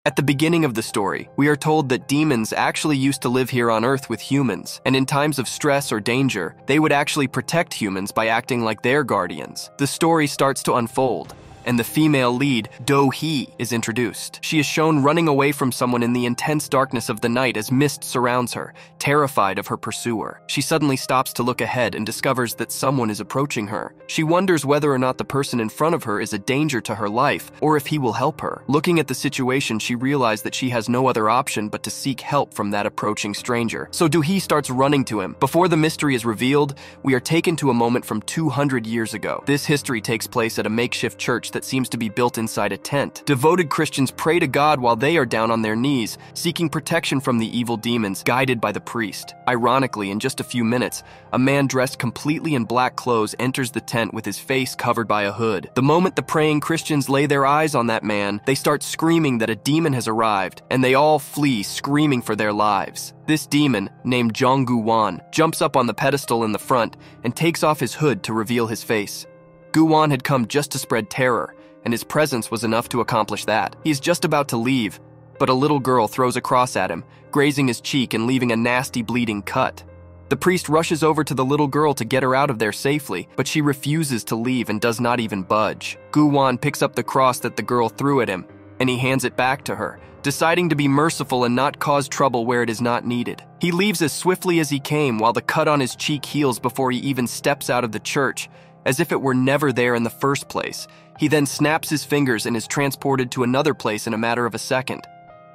At the beginning of the story, we are told that demons actually used to live here on Earth with humans, and in times of stress or danger, they would actually protect humans by acting like their guardians. The story starts to unfold, and the female lead, Do-hee, is introduced. She is shown running away from someone in the intense darkness of the night as mist surrounds her, terrified of her pursuer. She suddenly stops to look ahead and discovers that someone is approaching her. She wonders whether or not the person in front of her is a danger to her life, or if he will help her. Looking at the situation, she realizes that she has no other option but to seek help from that approaching stranger. So Do-hee starts running to him. Before the mystery is revealed, we are taken to a moment from 200 years ago. This history takes place at a makeshift church that seems to be built inside a tent. Devoted Christians pray to God while they are down on their knees, seeking protection from the evil demons, guided by the priest. Ironically, in just a few minutes, a man dressed completely in black clothes enters the tent with his face covered by a hood. The moment the praying Christians lay their eyes on that man, they start screaming that a demon has arrived, and they all flee, screaming for their lives. This demon, named Jong-gu-won, jumps up on the pedestal in the front and takes off his hood to reveal his face. Gu-won had come just to spread terror, and his presence was enough to accomplish that. He's just about to leave, but a little girl throws a cross at him, grazing his cheek and leaving a nasty bleeding cut. The priest rushes over to the little girl to get her out of there safely, but she refuses to leave and does not even budge. Gu-won picks up the cross that the girl threw at him, and he hands it back to her, deciding to be merciful and not cause trouble where it is not needed. He leaves as swiftly as he came while the cut on his cheek heals before he even steps out of the church, as if it were never there in the first place. He then snaps his fingers and is transported to another place in a matter of a second.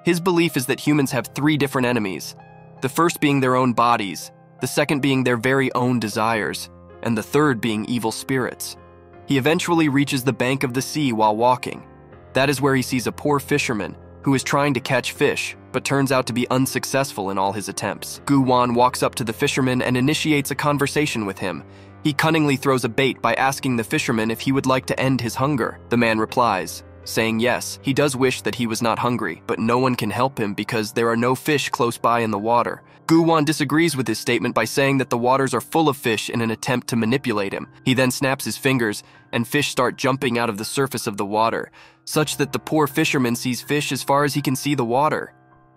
His belief is that humans have three different enemies, the first being their own bodies, the second being their very own desires, and the third being evil spirits. He eventually reaches the bank of the sea while walking. That is where he sees a poor fisherman who is trying to catch fish, but turns out to be unsuccessful in all his attempts. Gu-won walks up to the fisherman and initiates a conversation with him. He cunningly throws a bait by asking the fisherman if he would like to end his hunger. The man replies, saying yes, he does wish that he was not hungry, but no one can help him because there are no fish close by in the water. Gu-won disagrees with his statement by saying that the waters are full of fish in an attempt to manipulate him. He then snaps his fingers, and fish start jumping out of the surface of the water, such that the poor fisherman sees fish as far as he can see the water.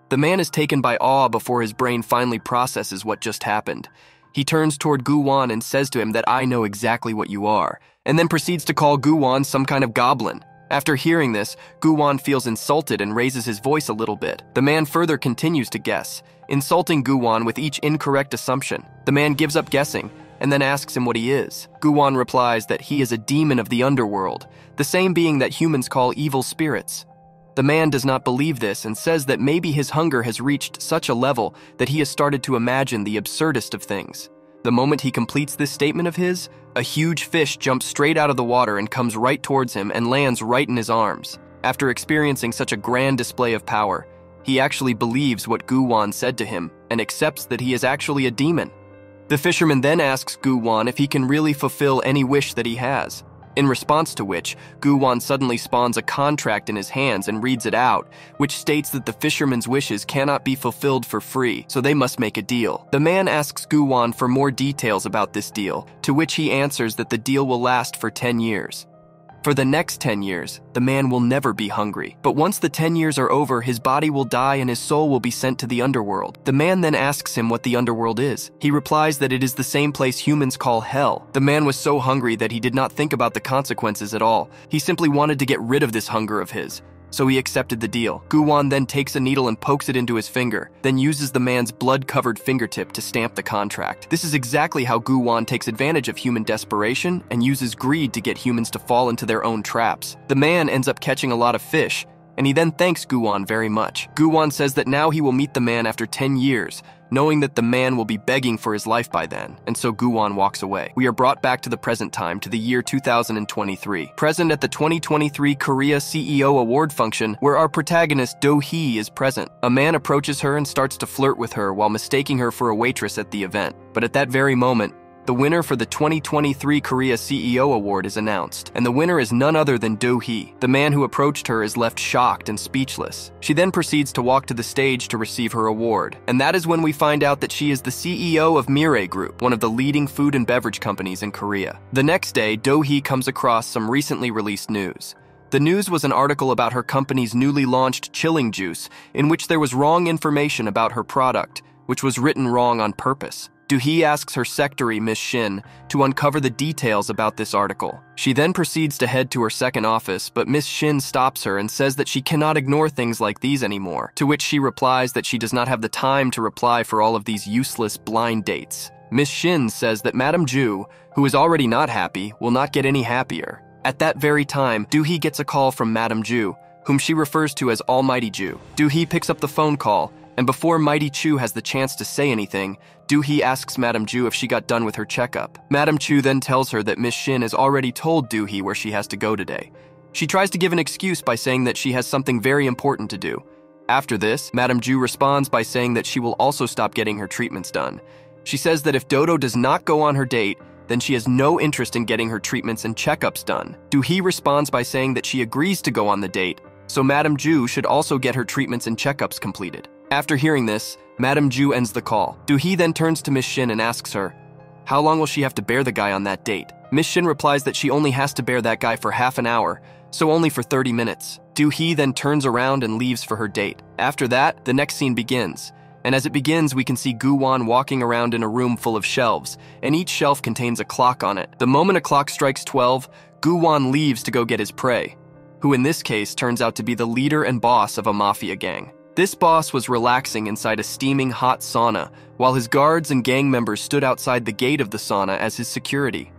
The man is taken by awe before his brain finally processes what just happened. He turns toward Gu-won and says to him that I know exactly what you are, and then proceeds to call Gu-won some kind of goblin. After hearing this, Gu-won feels insulted and raises his voice a little bit. The man further continues to guess, insulting Gu-won with each incorrect assumption. The man gives up guessing, and then asks him what he is. Gu-won replies that he is a demon of the underworld, the same being that humans call evil spirits. The man does not believe this and says that maybe his hunger has reached such a level that he has started to imagine the absurdest of things. The moment he completes this statement of his, a huge fish jumps straight out of the water and comes right towards him and lands right in his arms. After experiencing such a grand display of power, he actually believes what Gu-won said to him and accepts that he is actually a demon. The fisherman then asks Gu-won if he can really fulfill any wish that he has. In response to which, Gu-won suddenly spawns a contract in his hands and reads it out, which states that the fisherman's wishes cannot be fulfilled for free, so they must make a deal. The man asks Gu-won for more details about this deal, to which he answers that the deal will last for 10 years. For the next 10 years, the man will never be hungry. But once the 10 years are over, his body will die and his soul will be sent to the underworld. The man then asks him what the underworld is. He replies that it is the same place humans call hell. The man was so hungry that he did not think about the consequences at all. He simply wanted to get rid of this hunger of his. So he accepted the deal. Gu-won then takes a needle and pokes it into his finger, then uses the man's blood-covered fingertip to stamp the contract. This is exactly how Gu-won takes advantage of human desperation and uses greed to get humans to fall into their own traps. The man ends up catching a lot of fish, and he then thanks Gu-won very much. Gu-won says that now he will meet the man after 10 years, knowing that the man will be begging for his life by then, and so Gu-won walks away. We are brought back to the present time, to the year 2023. Present at the 2023 Korea CEO Award function, where our protagonist Do-hee is present. A man approaches her and starts to flirt with her while mistaking her for a waitress at the event. But at that very moment, the winner for the 2023 Korea CEO Award is announced, and the winner is none other than Do-hee. The man who approached her is left shocked and speechless. She then proceeds to walk to the stage to receive her award, and that is when we find out that she is the CEO of Mirai Group, one of the leading food and beverage companies in Korea. The next day, Do-hee comes across some recently released news. The news was an article about her company's newly launched chilling juice, in which there was wrong information about her product, which was written wrong on purpose. Doohee asks her secretary, Miss Shin, to uncover the details about this article. She then proceeds to head to her second office, but Miss Shin stops her and says that she cannot ignore things like these anymore, to which she replies that she does not have the time to reply for all of these useless blind dates. Miss Shin says that Madame Ju, who is already not happy, will not get any happier. At that very time, Doohee gets a call from Madame Ju, whom she refers to as Almighty Ju. Doohee picks up the phone call, and before Mighty Chu has the chance to say anything, Doohee asks Madame Ju if she got done with her checkup. Madame Chu then tells her that Miss Shin has already told Doohee where she has to go today. She tries to give an excuse by saying that she has something very important to do. After this, Madame Ju responds by saying that she will also stop getting her treatments done. She says that if Dodo does not go on her date, then she has no interest in getting her treatments and checkups done. Doohee responds by saying that she agrees to go on the date, so Madame Ju should also get her treatments and checkups completed. After hearing this, Madame Ju ends the call. Doohee then turns to Miss Shin and asks her, how long will she have to bear the guy on that date? Miss Shin replies that she only has to bear that guy for half an hour, so only for 30 minutes. Doohee then turns around and leaves for her date. After that, the next scene begins. And as it begins, we can see Gu-won walking around in a room full of shelves, and each shelf contains a clock on it. The moment a clock strikes 12, Gu-won leaves to go get his prey, who in this case turns out to be the leader and boss of a mafia gang. This boss was relaxing inside a steaming hot sauna, while his guards and gang members stood outside the gate of the sauna as his security.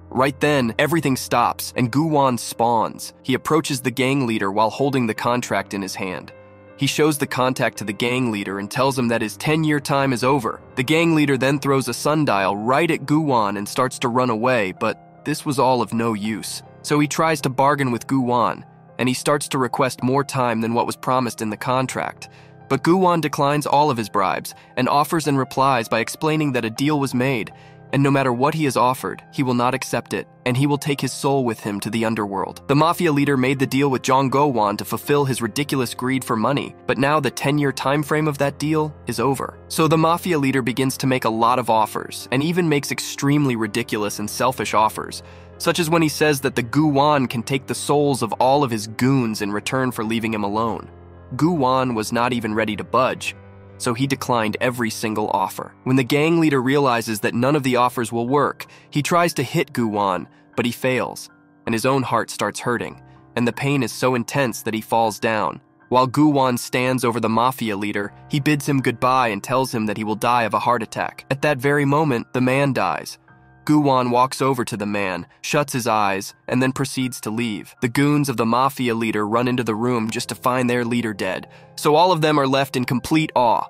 Right then, everything stops, and Gu-won spawns. He approaches the gang leader while holding the contract in his hand. He shows the contact to the gang leader and tells him that his 10-year time is over. The gang leader then throws a sundial right at Gu-won and starts to run away, but this was all of no use. So he tries to bargain with Gu-won, and he starts to request more time than what was promised in the contract. But Gu-won declines all of his bribes and offers and replies by explaining that a deal was made, and no matter what he is offered, he will not accept it, and he will take his soul with him to the underworld. The mafia leader made the deal with Jong Go-won to fulfill his ridiculous greed for money, but now the 10-year time frame of that deal is over. So the mafia leader begins to make a lot of offers, and even makes extremely ridiculous and selfish offers, such as when he says that the Gu-won can take the souls of all of his goons in return for leaving him alone. Gu-won was not even ready to budge, so he declined every single offer. When the gang leader realizes that none of the offers will work, he tries to hit Gu-won, but he fails, and his own heart starts hurting, and the pain is so intense that he falls down. While Gu-won stands over the mafia leader, he bids him goodbye and tells him that he will die of a heart attack. At that very moment, the man dies. Gu-won walks over to the man, shuts his eyes, and then proceeds to leave. The goons of the mafia leader run into the room just to find their leader dead, so all of them are left in complete awe.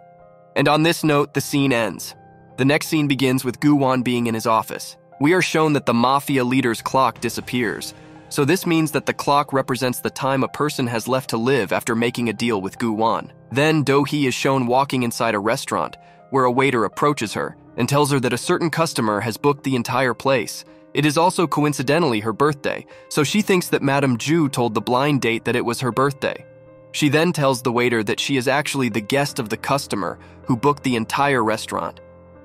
And on this note, the scene ends. The next scene begins with Gu-won being in his office. We are shown that the mafia leader's clock disappears, so this means that the clock represents the time a person has left to live after making a deal with Gu-won. Then Do-hee is shown walking inside a restaurant, where a waiter approaches her and tells her that a certain customer has booked the entire place. It is also coincidentally her birthday, so she thinks that Madame Ju told the blind date that it was her birthday. She then tells the waiter that she is actually the guest of the customer who booked the entire restaurant.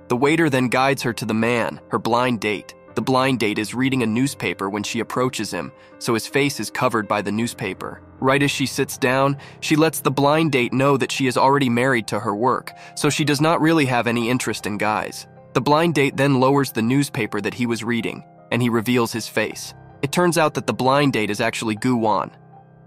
The waiter then guides her to the man, her blind date. The blind date is reading a newspaper when she approaches him, so his face is covered by the newspaper. Right as she sits down, she lets the blind date know that she is already married to her work, so she does not really have any interest in guys. The blind date then lowers the newspaper that he was reading, and he reveals his face. It turns out that the blind date is actually Gu-won.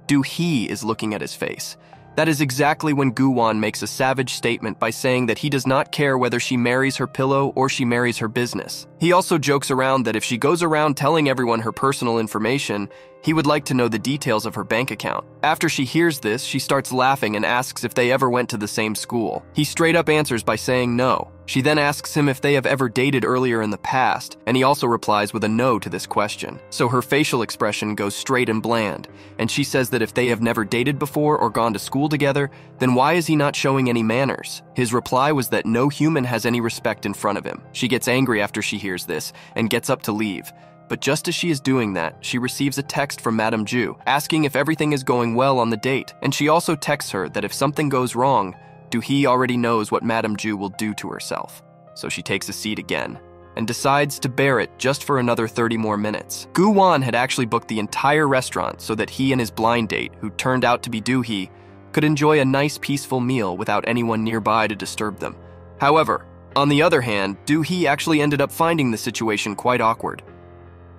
Do-hee is looking at his face. That is exactly when Gu-won makes a savage statement by saying that he does not care whether she marries her pillow or she marries her business. He also jokes around that if she goes around telling everyone her personal information, he would like to know the details of her bank account. After she hears this, she starts laughing and asks if they ever went to the same school. He straight up answers by saying no. She then asks him if they have ever dated earlier in the past, and he also replies with a no to this question. So her facial expression goes straight and bland, and she says that if they have never dated before or gone to school together, then why is he not showing any manners? His reply was that no human has any respect in front of him. She gets angry after she hears this and gets up to leave. But just as she is doing that, she receives a text from Madame Ju asking if everything is going well on the date, and she also texts her that if something goes wrong, Do-hee already knows what Madame Ju will do to herself. So she takes a seat again, and decides to bear it just for another 30 more minutes. Gu-wan had actually booked the entire restaurant so that he and his blind date, who turned out to be Do-hee, could enjoy a nice peaceful meal without anyone nearby to disturb them. However, on the other hand, Do-hee actually ended up finding the situation quite awkward.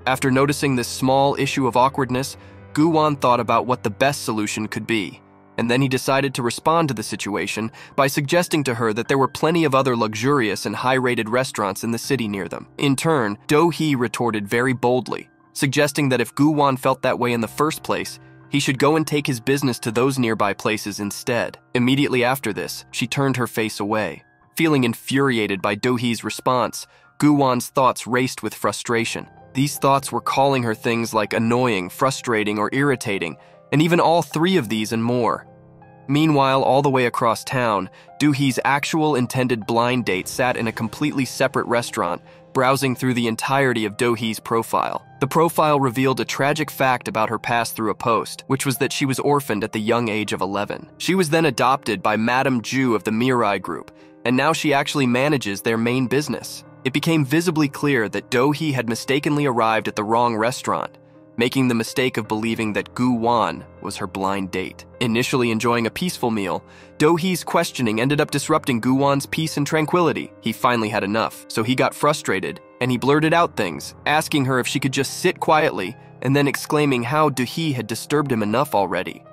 After noticing this small issue of awkwardness, Gu-wan thought about what the best solution could be, and then he decided to respond to the situation by suggesting to her that there were plenty of other luxurious and high-rated restaurants in the city near them. In turn, Do-hee retorted very boldly, suggesting that if Gu-wan felt that way in the first place, he should go and take his business to those nearby places instead. Immediately after this, she turned her face away. Feeling infuriated by Do-hee's response, Gu-wan's thoughts raced with frustration. These thoughts were calling her things like annoying, frustrating, or irritating, and even all three of these and more. Meanwhile, all the way across town, Do-hee's actual intended blind date sat in a completely separate restaurant, browsing through the entirety of Do-hee's profile. The profile revealed a tragic fact about her past through a post, which was that she was orphaned at the young age of 11. She was then adopted by Madame Ju of the Mirai Group, and now she actually manages their main business. It became visibly clear that Do-hee had mistakenly arrived at the wrong restaurant, making the mistake of believing that Gu-wan was her blind date. Initially enjoying a peaceful meal, Do-hee's questioning ended up disrupting Gu-wan's peace and tranquility. He finally had enough, so he got frustrated, and he blurted out things, asking her if she could just sit quietly, and then exclaiming how Do-hee had disturbed him enough already.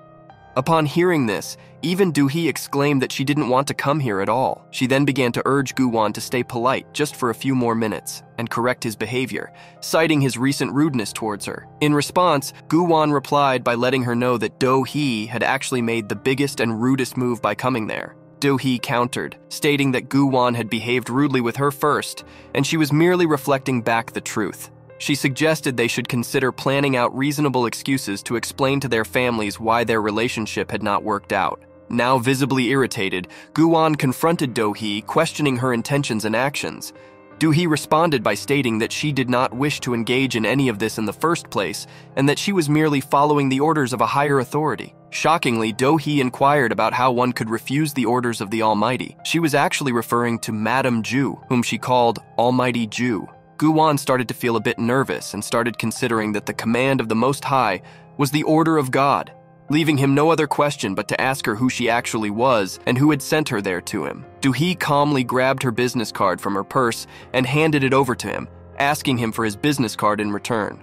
Upon hearing this, even Do-hee exclaimed that she didn't want to come here at all. She then began to urge Gu-wan to stay polite just for a few more minutes and correct his behavior, citing his recent rudeness towards her. In response, Gu-wan replied by letting her know that Do-hee had actually made the biggest and rudest move by coming there. Do-hee countered, stating that Gu-wan had behaved rudely with her first, and she was merely reflecting back the truth. She suggested they should consider planning out reasonable excuses to explain to their families why their relationship had not worked out. Now visibly irritated, Gu-wan confronted Do-hee, questioning her intentions and actions. Do-hee responded by stating that she did not wish to engage in any of this in the first place, and that she was merely following the orders of a higher authority. Shockingly, Do-hee inquired about how one could refuse the orders of the Almighty. She was actually referring to Madame Ju, whom she called Almighty Ju. Gu-wan started to feel a bit nervous and started considering that the command of the Most High was the order of God, leaving him no other question but to ask her who she actually was and who had sent her there to him. Do-hee calmly grabbed her business card from her purse and handed it over to him, asking him for his business card in return.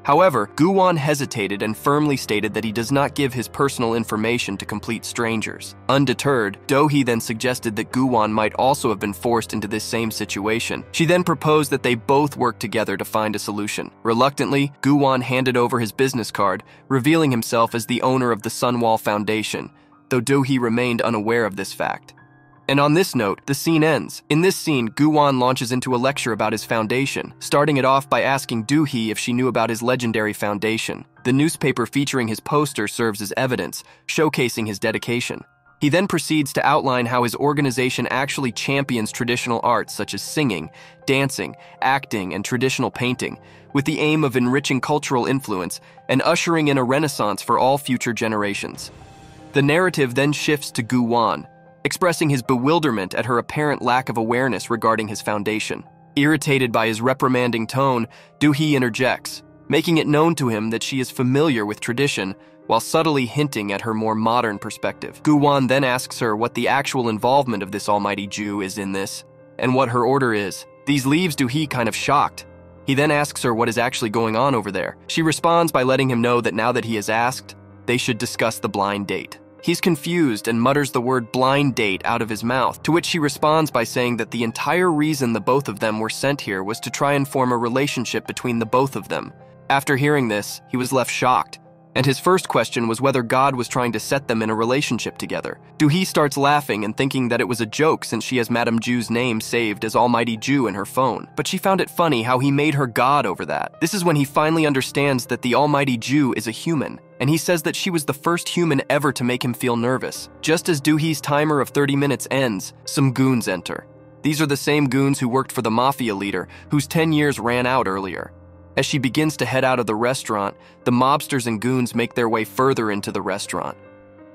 However, Gu-wan hesitated and firmly stated that he does not give his personal information to complete strangers. Undeterred, Do-hee then suggested that Gu-wan might also have been forced into this same situation. She then proposed that they both work together to find a solution. Reluctantly, Gu-wan handed over his business card, revealing himself as the owner of the Sunwall Foundation, though Do-hee remained unaware of this fact. And on this note, the scene ends. In this scene, Gu-wan launches into a lecture about his foundation, starting it off by asking Do-hee if she knew about his legendary foundation. The newspaper featuring his poster serves as evidence, showcasing his dedication. He then proceeds to outline how his organization actually champions traditional arts such as singing, dancing, acting, and traditional painting, with the aim of enriching cultural influence and ushering in a renaissance for all future generations. The narrative then shifts to Gu-wan, expressing his bewilderment at her apparent lack of awareness regarding his foundation. Irritated by his reprimanding tone, Do-hee interjects, making it known to him that she is familiar with tradition, while subtly hinting at her more modern perspective. Gu-wan then asks her what the actual involvement of this Almighty Ju is in this, and what her order is. These leaves Do-hee kind of shocked. He then asks her what is actually going on over there. She responds by letting him know that now that he has asked, they should discuss the blind date. He's confused and mutters the word blind date out of his mouth, to which she responds by saying that the entire reason the both of them were sent here was to try and form a relationship between the both of them. After hearing this, he was left shocked, and his first question was whether God was trying to set them in a relationship together. Do-hee starts laughing and thinking that it was a joke since she has Madame Ju's name saved as Almighty Ju in her phone, but she found it funny how he made her God over that. This is when he finally understands that the Almighty Ju is a human, and he says that she was the first human ever to make him feel nervous. Just as Do-hee's timer of 30 minutes ends, some goons enter. These are the same goons who worked for the mafia leader, whose 10 years ran out earlier. As she begins to head out of the restaurant, the mobsters and goons make their way further into the restaurant.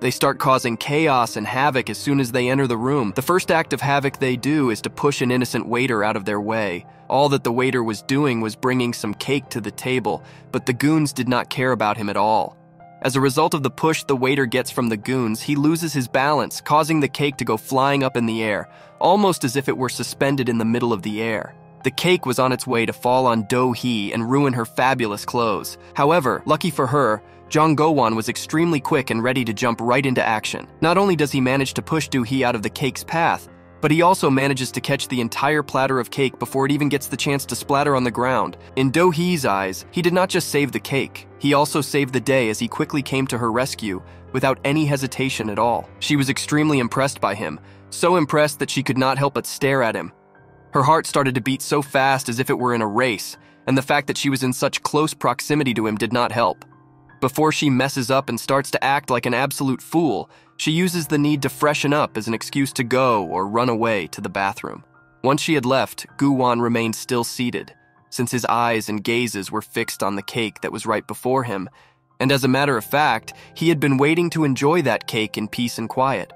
They start causing chaos and havoc as soon as they enter the room. The first act of havoc they do is to push an innocent waiter out of their way. All that the waiter was doing was bringing some cake to the table, but the goons did not care about him at all. As a result of the push the waiter gets from the goons, he loses his balance, causing the cake to go flying up in the air, almost as if it were suspended in the middle of the air. The cake was on its way to fall on Do-hee and ruin her fabulous clothes. However, lucky for her, Jang Go-won was extremely quick and ready to jump right into action. Not only does he manage to push Do-hee out of the cake's path, but he also manages to catch the entire platter of cake before it even gets the chance to splatter on the ground. In Do-hee's eyes, he did not just save the cake, he also saved the day as he quickly came to her rescue without any hesitation at all. She was extremely impressed by him, so impressed that she could not help but stare at him. Her heart started to beat so fast as if it were in a race, and the fact that she was in such close proximity to him did not help. Before she messes up and starts to act like an absolute fool, she uses the need to freshen up as an excuse to go or run away to the bathroom. Once she had left, Gu-won remained still seated, since his eyes and gazes were fixed on the cake that was right before him, and as a matter of fact, he had been waiting to enjoy that cake in peace and quiet.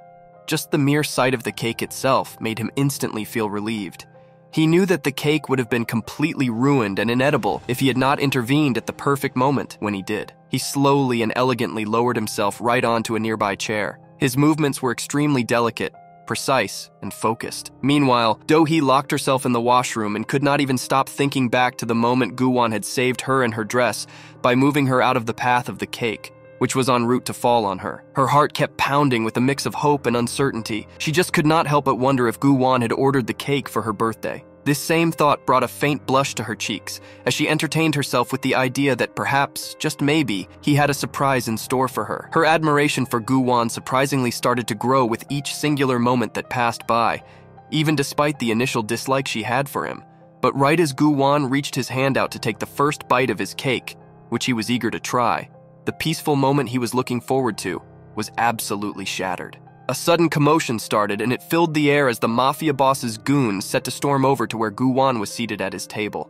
Just the mere sight of the cake itself made him instantly feel relieved. He knew that the cake would have been completely ruined and inedible if he had not intervened at the perfect moment when he did. He slowly and elegantly lowered himself right onto a nearby chair. His movements were extremely delicate, precise, and focused. Meanwhile, Do-hee locked herself in the washroom and could not even stop thinking back to the moment Gu-won had saved her and her dress by moving her out of the path of the cake, which was en route to fall on her. Her heart kept pounding with a mix of hope and uncertainty. She just could not help but wonder if Gu-won had ordered the cake for her birthday. This same thought brought a faint blush to her cheeks as she entertained herself with the idea that perhaps, just maybe, he had a surprise in store for her. Her admiration for Gu-won surprisingly started to grow with each singular moment that passed by, even despite the initial dislike she had for him. But right as Gu-won reached his hand out to take the first bite of his cake, which he was eager to try, the peaceful moment he was looking forward to was absolutely shattered. A sudden commotion started, and it filled the air as the mafia boss's goons set to storm over to where Gu-won was seated at his table.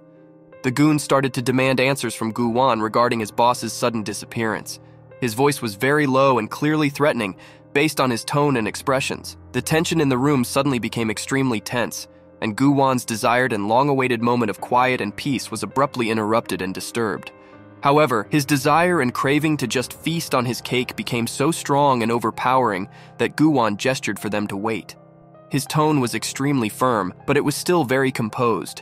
The goons started to demand answers from Gu-won regarding his boss's sudden disappearance. His voice was very low and clearly threatening, based on his tone and expressions. The tension in the room suddenly became extremely tense, and Gu-won's desired and long-awaited moment of quiet and peace was abruptly interrupted and disturbed. However, his desire and craving to just feast on his cake became so strong and overpowering that Gu-won gestured for them to wait. His tone was extremely firm, but it was still very composed.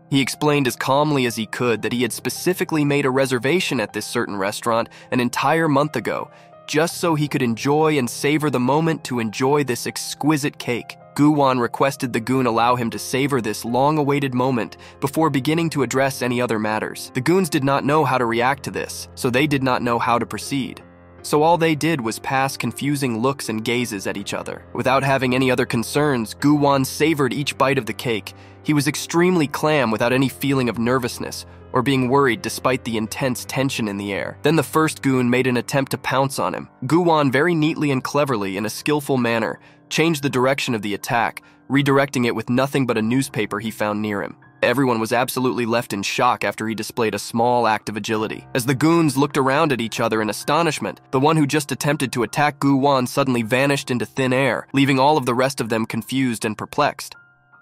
He explained as calmly as he could that he had specifically made a reservation at this certain restaurant an entire month ago, just so he could enjoy and savor the moment to enjoy this exquisite cake. Gu-won requested the goon allow him to savor this long-awaited moment before beginning to address any other matters. The goons did not know how to react to this, so they did not know how to proceed. So all they did was pass confusing looks and gazes at each other. Without having any other concerns, Gu-won savored each bite of the cake. He was extremely calm without any feeling of nervousness or being worried despite the intense tension in the air. Then the first goon made an attempt to pounce on him. Gu-won very neatly and cleverly, in a skillful manner, changed the direction of the attack, redirecting it with nothing but a newspaper he found near him. Everyone was absolutely left in shock after he displayed a small act of agility. As the goons looked around at each other in astonishment, the one who just attempted to attack Gu-won suddenly vanished into thin air, leaving all of the rest of them confused and perplexed.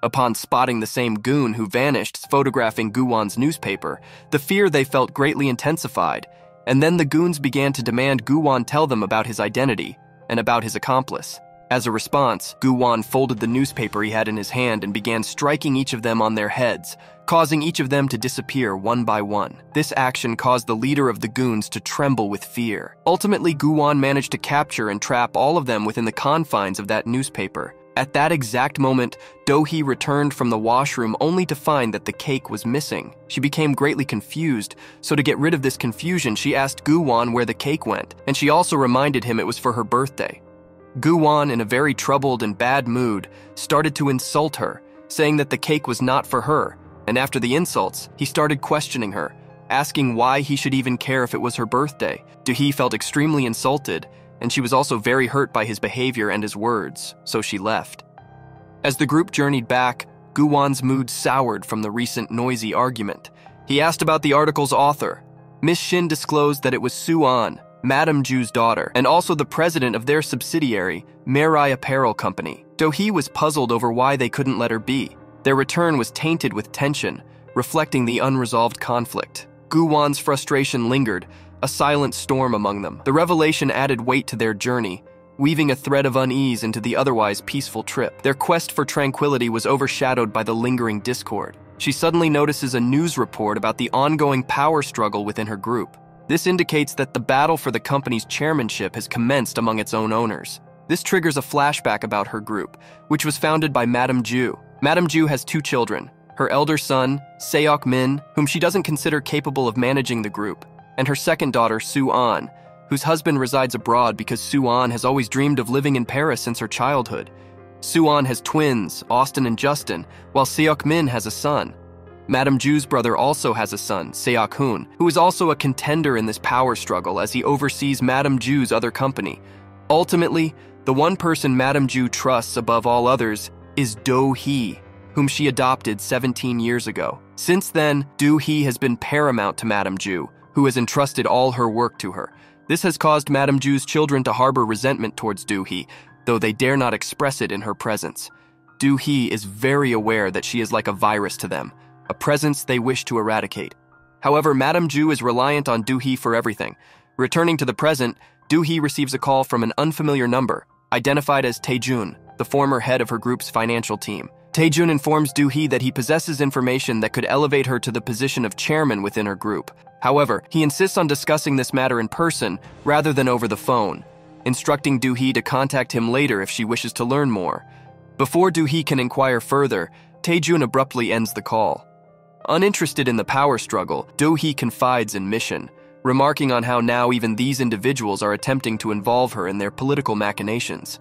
Upon spotting the same goon who vanished photographing Gu-won's newspaper, the fear they felt greatly intensified, and then the goons began to demand Gu-won tell them about his identity and about his accomplice. As a response, Gu-won folded the newspaper he had in his hand and began striking each of them on their heads, causing each of them to disappear one by one. This action caused the leader of the goons to tremble with fear. Ultimately, Gu-won managed to capture and trap all of them within the confines of that newspaper. At that exact moment, Do-hee returned from the washroom only to find that the cake was missing. She became greatly confused, so to get rid of this confusion, she asked Gu-won where the cake went, and she also reminded him it was for her birthday. Gu-won, in a very troubled and bad mood, started to insult her, saying that the cake was not for her, and after the insults, he started questioning her, asking why he should even care if it was her birthday. Do-hee felt extremely insulted, and she was also very hurt by his behavior and his words, so she left. As the group journeyed back, Gu-won's mood soured from the recent noisy argument. He asked about the article's author. Miss Shin disclosed that it was Su-an, Madame Ju's daughter, and also the president of their subsidiary, Mirai Apparel Company. Do-hee was puzzled over why they couldn't let her be. Their return was tainted with tension, reflecting the unresolved conflict. Gu-won's frustration lingered, a silent storm among them. The revelation added weight to their journey, weaving a thread of unease into the otherwise peaceful trip. Their quest for tranquility was overshadowed by the lingering discord. She suddenly notices a news report about the ongoing power struggle within her group. This indicates that the battle for the company's chairmanship has commenced among its own owners. This triggers a flashback about her group, which was founded by Madame Ju. Madame Ju has 2 children, her elder son, Seok Min, whom she doesn't consider capable of managing the group, and her second daughter, Su-an, whose husband resides abroad because Su-an has always dreamed of living in Paris since her childhood. Su-an has twins, Austin and Justin, while Seok Min has a son. Madame Ju's brother also has a son, Seok-hoon, who is also a contender in this power struggle as he oversees Madame Ju's other company. Ultimately, the one person Madame Ju trusts above all others is Do-hee, whom she adopted 17 years ago. Since then, Do-hee has been paramount to Madame Ju, who has entrusted all her work to her. This has caused Madame Ju's children to harbor resentment towards Do-hee, though they dare not express it in her presence. Do-hee is very aware that she is like a virus to them, a presence they wish to eradicate. However, Madame Ju is reliant on Do-hee for everything. Returning to the present, Do-hee receives a call from an unfamiliar number, identified as Tae-jun, the former head of her group's financial team. Tae-jun informs Do-hee that he possesses information that could elevate her to the position of chairman within her group. However, he insists on discussing this matter in person rather than over the phone, instructing Do-hee to contact him later if she wishes to learn more. Before Do-hee can inquire further, Tae-jun abruptly ends the call. Uninterested in the power struggle, Do-hee confides in Mission, remarking on how now even these individuals are attempting to involve her in their political machinations.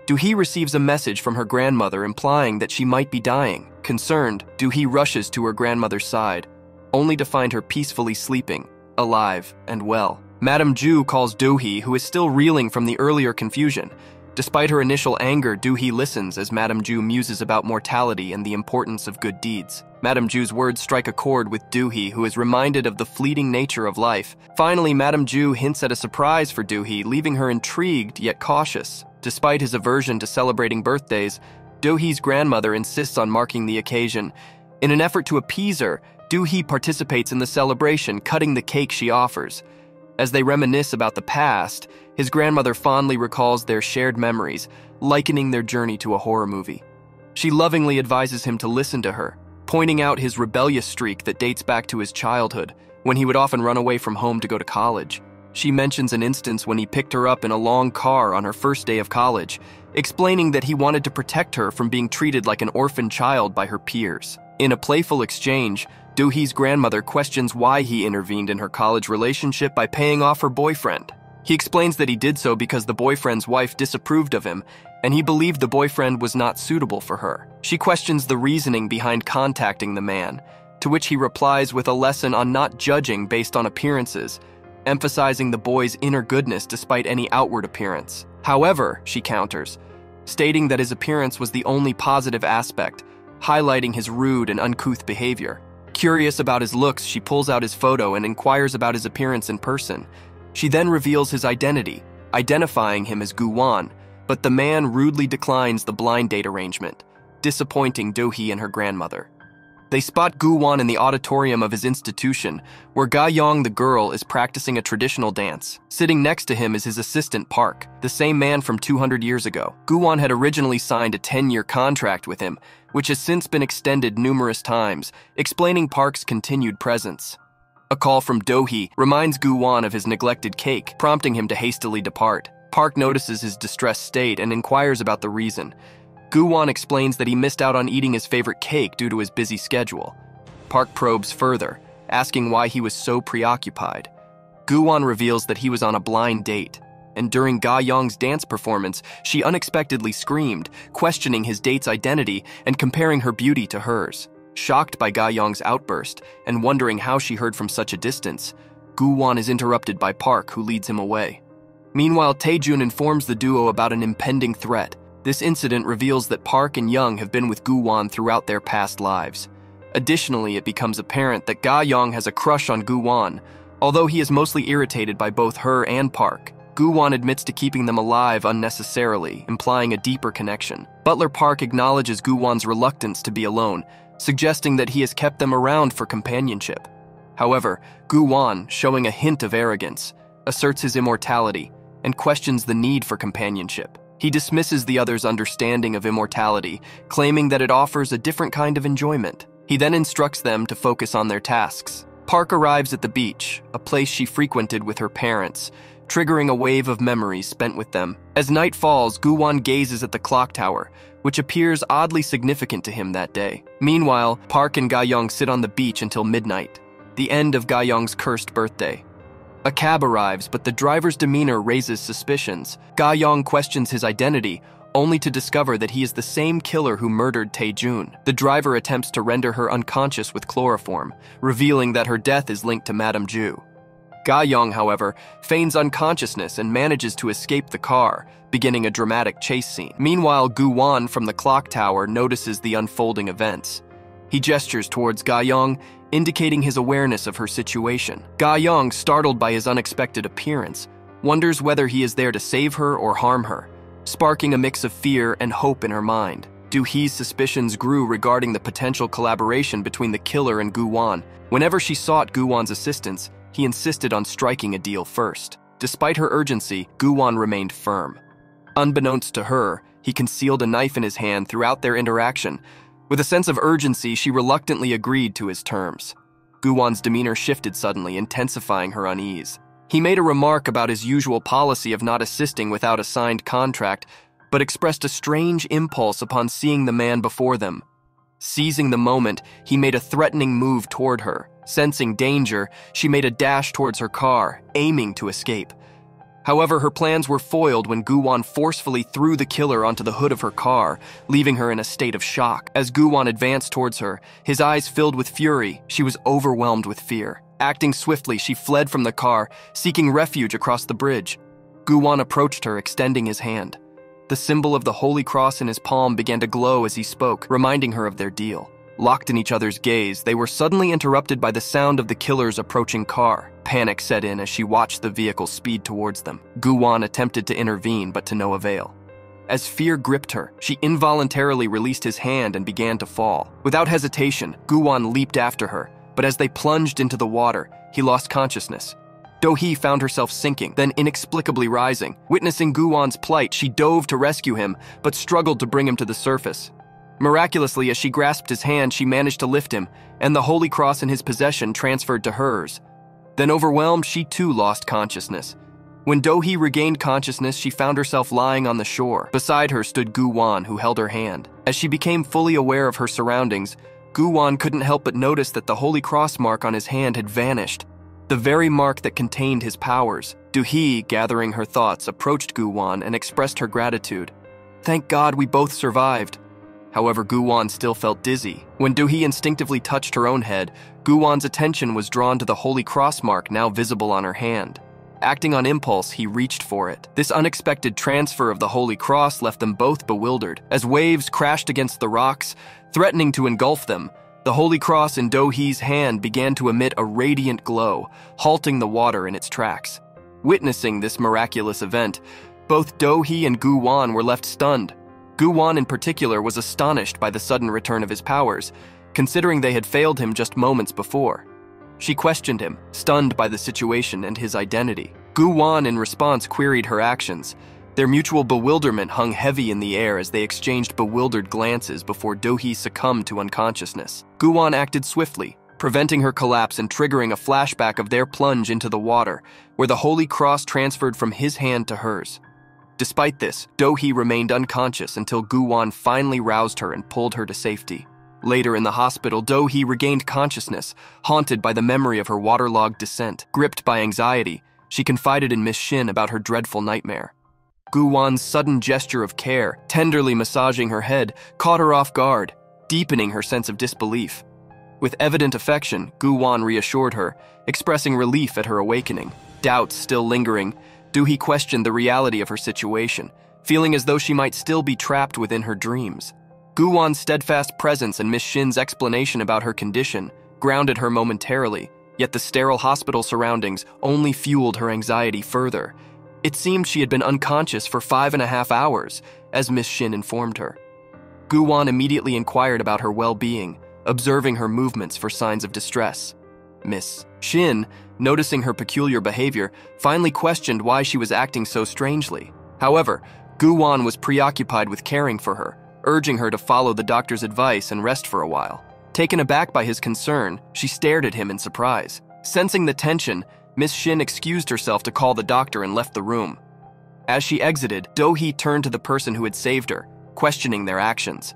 Do-hee receives a message from her grandmother implying that she might be dying. Concerned, Do-hee rushes to her grandmother's side, only to find her peacefully sleeping, alive, and well. Madame Ju calls Do-hee, who is still reeling from the earlier confusion. Despite her initial anger, Do-hee listens as Madame Ju muses about mortality and the importance of good deeds. Madame Ju's words strike a chord with Do-hee, who is reminded of the fleeting nature of life. Finally, Madame Ju hints at a surprise for Do-hee, leaving her intrigued yet cautious. Despite his aversion to celebrating birthdays, Do-hee's grandmother insists on marking the occasion. In an effort to appease her, Do-hee participates in the celebration, cutting the cake she offers. As they reminisce about the past, his grandmother fondly recalls their shared memories, likening their journey to a horror movie. She lovingly advises him to listen to her, pointing out his rebellious streak that dates back to his childhood, when he would often run away from home to go to college. She mentions an instance when he picked her up in a long car on her first day of college, explaining that he wanted to protect her from being treated like an orphan child by her peers. In a playful exchange, Do-hee's grandmother questions why he intervened in her college relationship by paying off her boyfriend. He explains that he did so because the boyfriend's wife disapproved of him, and he believed the boyfriend was not suitable for her. She questions the reasoning behind contacting the man, to which he replies with a lesson on not judging based on appearances, emphasizing the boy's inner goodness despite any outward appearance. However, she counters, stating that his appearance was the only positive aspect, highlighting his rude and uncouth behavior. Curious about his looks, she pulls out his photo and inquires about his appearance in person. She then reveals his identity, identifying him as Gu-won, but the man rudely declines the blind date arrangement, disappointing Do-hee and her grandmother. They spot Gu-won in the auditorium of his institution, where Ga-young the girl is practicing a traditional dance. Sitting next to him is his assistant Park, the same man from 200 years ago. Gu-won had originally signed a 10-year contract with him, which has since been extended numerous times, explaining Park's continued presence. A call from Do-hee reminds Gu-won of his neglected cake, prompting him to hastily depart. Park notices his distressed state and inquires about the reason. Gu-won explains that he missed out on eating his favorite cake due to his busy schedule. Park probes further, asking why he was so preoccupied. Gu-won reveals that he was on a blind date, and during Ga-young's dance performance, she unexpectedly screamed, questioning his date's identity and comparing her beauty to hers. Shocked by Ga-young's outburst and wondering how she heard from such a distance, Gu-won is interrupted by Park, who leads him away. Meanwhile, Tae-jun informs the duo about an impending threat. This incident reveals that Park and Young have been with Gu-won throughout their past lives. Additionally, it becomes apparent that Ga-young has a crush on Gu-won, Although he is mostly irritated by both her and Park, Gu-won admits to keeping them alive unnecessarily, implying a deeper connection. Butler Park acknowledges Gu-won's reluctance to be alone, suggesting that he has kept them around for companionship. However, Gu-won, showing a hint of arrogance, asserts his immortality and questions the need for companionship. He dismisses the other's understanding of immortality, claiming that it offers a different kind of enjoyment. He then instructs them to focus on their tasks. Park arrives at the beach, a place she frequented with her parents, triggering a wave of memories spent with them. As night falls, Gu-won gazes at the clock tower, which appears oddly significant to him that day. Meanwhile, Park and Ga-young sit on the beach until midnight, the end of Ga-young's cursed birthday. A cab arrives, but the driver's demeanor raises suspicions. Ga-young questions his identity, only to discover that he is the same killer who murdered Tae-jun. The driver attempts to render her unconscious with chloroform, revealing that her death is linked to Madame Ju. Ga-young, however, feigns unconsciousness and manages to escape the car, beginning a dramatic chase scene. Meanwhile, Gu-won from the clock tower notices the unfolding events. He gestures towards Ga-young, indicating his awareness of her situation. Ga-young, startled by his unexpected appearance, wonders whether he is there to save her or harm her, sparking a mix of fear and hope in her mind. Do-hee's suspicions grew regarding the potential collaboration between the killer and Gu-won. Whenever she sought Gu-won's assistance, he insisted on striking a deal first. Despite her urgency, Gu-won remained firm. Unbeknownst to her, he concealed a knife in his hand throughout their interaction. With a sense of urgency, she reluctantly agreed to his terms. Gu-won's demeanor shifted suddenly, intensifying her unease. He made a remark about his usual policy of not assisting without a signed contract, but expressed a strange impulse upon seeing the man before them. Seizing the moment, he made a threatening move toward her. Sensing danger, she made a dash towards her car, aiming to escape. However, her plans were foiled when Gu-won forcefully threw the killer onto the hood of her car, leaving her in a state of shock. As Gu-won advanced towards her, his eyes filled with fury, she was overwhelmed with fear. Acting swiftly, she fled from the car, seeking refuge across the bridge. Gu-won approached her, extending his hand. The symbol of the Holy Cross in his palm began to glow as he spoke, reminding her of their deal. Locked in each other's gaze, they were suddenly interrupted by the sound of the killer's approaching car. Panic set in as she watched the vehicle speed towards them. Gu-won attempted to intervene, but to no avail. As fear gripped her, she involuntarily released his hand and began to fall. Without hesitation, Gu-won leaped after her, but as they plunged into the water, he lost consciousness. Do-hee found herself sinking, then inexplicably rising. Witnessing Gu-won's plight, she dove to rescue him, but struggled to bring him to the surface. Miraculously, as she grasped his hand, she managed to lift him, and the Holy Cross in his possession transferred to hers. Then overwhelmed, she too lost consciousness. When Do-hee regained consciousness, she found herself lying on the shore. Beside her stood Gu-won, who held her hand. As she became fully aware of her surroundings, Gu-won couldn't help but notice that the Holy Cross mark on his hand had vanished, the very mark that contained his powers. Do-hee, gathering her thoughts, approached Gu-won and expressed her gratitude. "Thank God we both survived." However, Gu-won still felt dizzy. When Do-hee instinctively touched her own head, Gu-won's attention was drawn to the Holy Cross mark now visible on her hand. Acting on impulse, he reached for it. This unexpected transfer of the Holy Cross left them both bewildered. As waves crashed against the rocks, threatening to engulf them, the Holy Cross in Do-hee's hand began to emit a radiant glow, halting the water in its tracks. Witnessing this miraculous event, both Do-hee and Gu-won were left stunned. Gu-won in particular was astonished by the sudden return of his powers, considering they had failed him just moments before. She questioned him, stunned by the situation and his identity. Gu-won in response queried her actions. Their mutual bewilderment hung heavy in the air as they exchanged bewildered glances before Do-hee succumbed to unconsciousness. Gu-won acted swiftly, preventing her collapse and triggering a flashback of their plunge into the water, where the Holy Cross transferred from his hand to hers. Despite this, Do-hee remained unconscious until Gu-won finally roused her and pulled her to safety. Later in the hospital, Do-hee regained consciousness, haunted by the memory of her waterlogged descent. Gripped by anxiety, she confided in Miss Shin about her dreadful nightmare. Gu-won's sudden gesture of care, tenderly massaging her head, caught her off guard, deepening her sense of disbelief. With evident affection, Gu-won reassured her, expressing relief at her awakening. Doubts still lingering, Do-hee questioned the reality of her situation, feeling as though she might still be trapped within her dreams. Gu-won's steadfast presence and Miss Shin's explanation about her condition grounded her momentarily, yet the sterile hospital surroundings only fueled her anxiety further. It seemed she had been unconscious for 5.5 hours, as Miss Shin informed her. Gu-won immediately inquired about her well-being, observing her movements for signs of distress. Miss Shin, noticing her peculiar behavior, finally questioned why she was acting so strangely. However, Gu-won was preoccupied with caring for her, urging her to follow the doctor's advice and rest for a while. Taken aback by his concern, she stared at him in surprise. Sensing the tension, Miss Shin excused herself to call the doctor and left the room. As she exited, Do-hee turned to the person who had saved her, questioning their actions.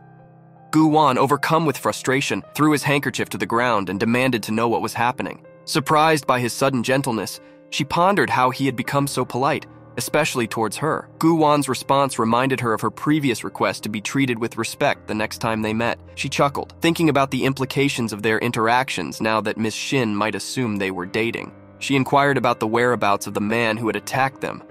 Gu-won, overcome with frustration, threw his handkerchief to the ground and demanded to know what was happening. Surprised by his sudden gentleness, she pondered how he had become so polite, especially towards her. Gu-won's response reminded her of her previous request to be treated with respect the next time they met. She chuckled, thinking about the implications of their interactions now that Miss Shin might assume they were dating. She inquired about the whereabouts of the man who had attacked them.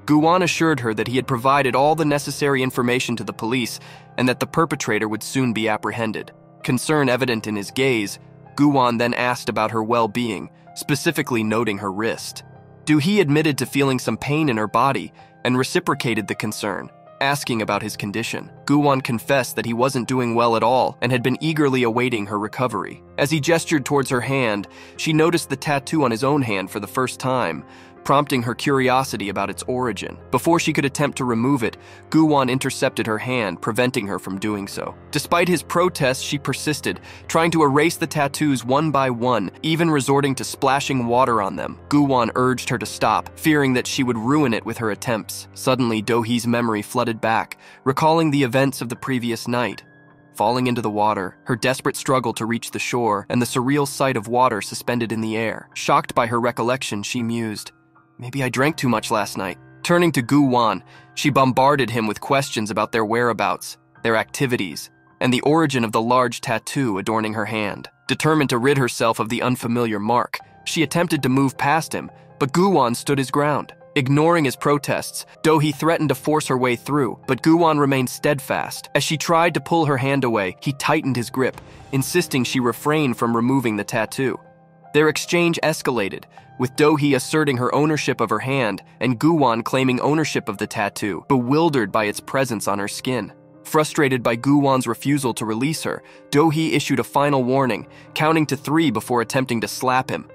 Gu-won assured her that he had provided all the necessary information to the police and that the perpetrator would soon be apprehended. Concern evident in his gaze, Gu-won then asked about her well-being, specifically noting her wrist. Do-hee admitted to feeling some pain in her body and reciprocated the concern, asking about his condition. Gu-won confessed that he wasn't doing well at all and had been eagerly awaiting her recovery. As he gestured towards her hand, she noticed the tattoo on his own hand for the first time, prompting her curiosity about its origin. Before she could attempt to remove it, Gu-won intercepted her hand, preventing her from doing so. Despite his protests, she persisted, trying to erase the tattoos one by one, even resorting to splashing water on them. Gu-won urged her to stop, fearing that she would ruin it with her attempts. Suddenly, Do-hee's memory flooded back, recalling the events of the previous night. Falling into the water, her desperate struggle to reach the shore, and the surreal sight of water suspended in the air. Shocked by her recollection, she mused, "Maybe I drank too much last night." Turning to Gu-won, she bombarded him with questions about their whereabouts, their activities, and the origin of the large tattoo adorning her hand. Determined to rid herself of the unfamiliar mark, she attempted to move past him, but Gu-won stood his ground. Ignoring his protests, Do-hee threatened to force her way through, but Gu-won remained steadfast. As she tried to pull her hand away, he tightened his grip, insisting she refrain from removing the tattoo. Their exchange escalated, with Do-hee asserting her ownership of her hand and Gu-won claiming ownership of the tattoo, bewildered by its presence on her skin. Frustrated by Gu-won's refusal to release her, Do-hee issued a final warning, counting to 3 before attempting to slap him.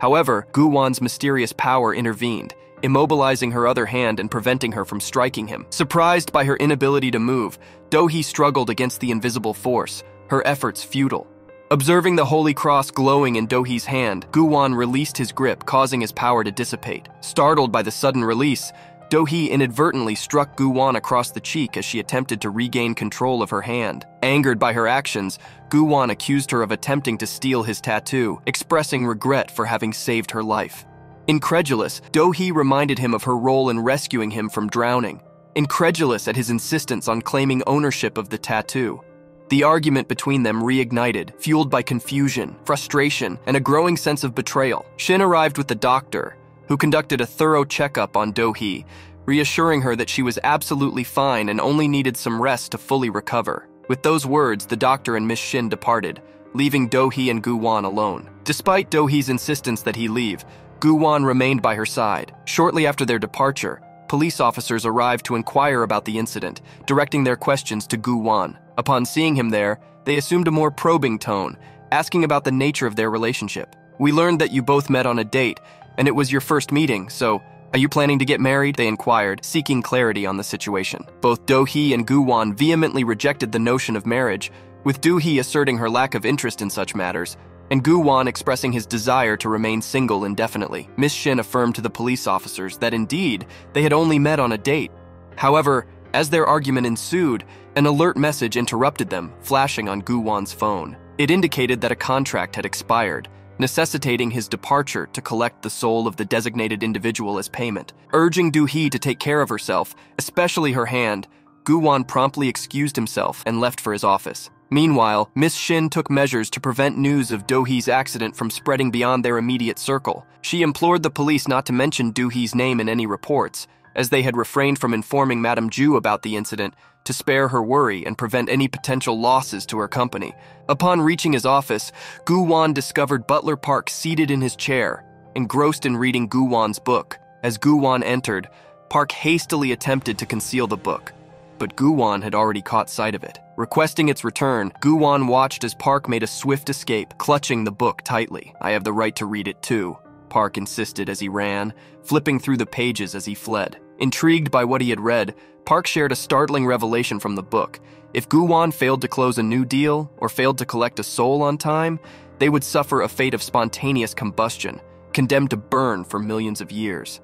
However, Gu-won's mysterious power intervened, immobilizing her other hand and preventing her from striking him. Surprised by her inability to move, Do-hee struggled against the invisible force, her efforts futile. Observing the holy cross glowing in Do-hee's hand, Gu-won released his grip, causing his power to dissipate. Startled by the sudden release, Do-hee inadvertently struck Gu-won across the cheek as she attempted to regain control of her hand. Angered by her actions, Gu-won accused her of attempting to steal his tattoo, expressing regret for having saved her life. Incredulous, Do-hee reminded him of her role in rescuing him from drowning. Incredulous at his insistence on claiming ownership of the tattoo, the argument between them reignited, fueled by confusion, frustration, and a growing sense of betrayal. Shin arrived with the doctor, who conducted a thorough checkup on Do-hee, reassuring her that she was absolutely fine and only needed some rest to fully recover. With those words, the doctor and Miss Shin departed, leaving Do-hee and Gu-won alone. Despite Do-hee's insistence that he leave, Gu-won remained by her side. Shortly after their departure, police officers arrived to inquire about the incident, directing their questions to Gu-won. Upon seeing him there, they assumed a more probing tone, asking about the nature of their relationship. "We learned that you both met on a date, and it was your first meeting, so are you planning to get married?" they inquired, seeking clarity on the situation. Both Do-hee and Gu-won vehemently rejected the notion of marriage, with Do-hee asserting her lack of interest in such matters, and Gu-won expressing his desire to remain single indefinitely. Miss Shin affirmed to the police officers that indeed, they had only met on a date. However, as their argument ensued, an alert message interrupted them, flashing on Gu-won's phone. It indicated that a contract had expired, necessitating his departure to collect the soul of the designated individual as payment. Urging Do-hee to take care of herself, especially her hand, Gu-won promptly excused himself and left for his office. Meanwhile, Miss Shin took measures to prevent news of Do-hee's accident from spreading beyond their immediate circle. She implored the police not to mention Do-hee's name in any reports, as they had refrained from informing Madame Ju about the incident to spare her worry and prevent any potential losses to her company. Upon reaching his office, Gu Wan discovered Butler Park seated in his chair, engrossed in reading Gu Wan's book. As Gu Wan entered, Park hastily attempted to conceal the book, but Gu Wan had already caught sight of it. Requesting its return, Gu Wan watched as Park made a swift escape, clutching the book tightly. "I have the right to read it too," Park insisted as he ran, flipping through the pages as he fled. Intrigued by what he had read, Park shared a startling revelation from the book. If Gu Wan failed to close a new deal or failed to collect a soul on time, they would suffer a fate of spontaneous combustion, condemned to burn for millions of years.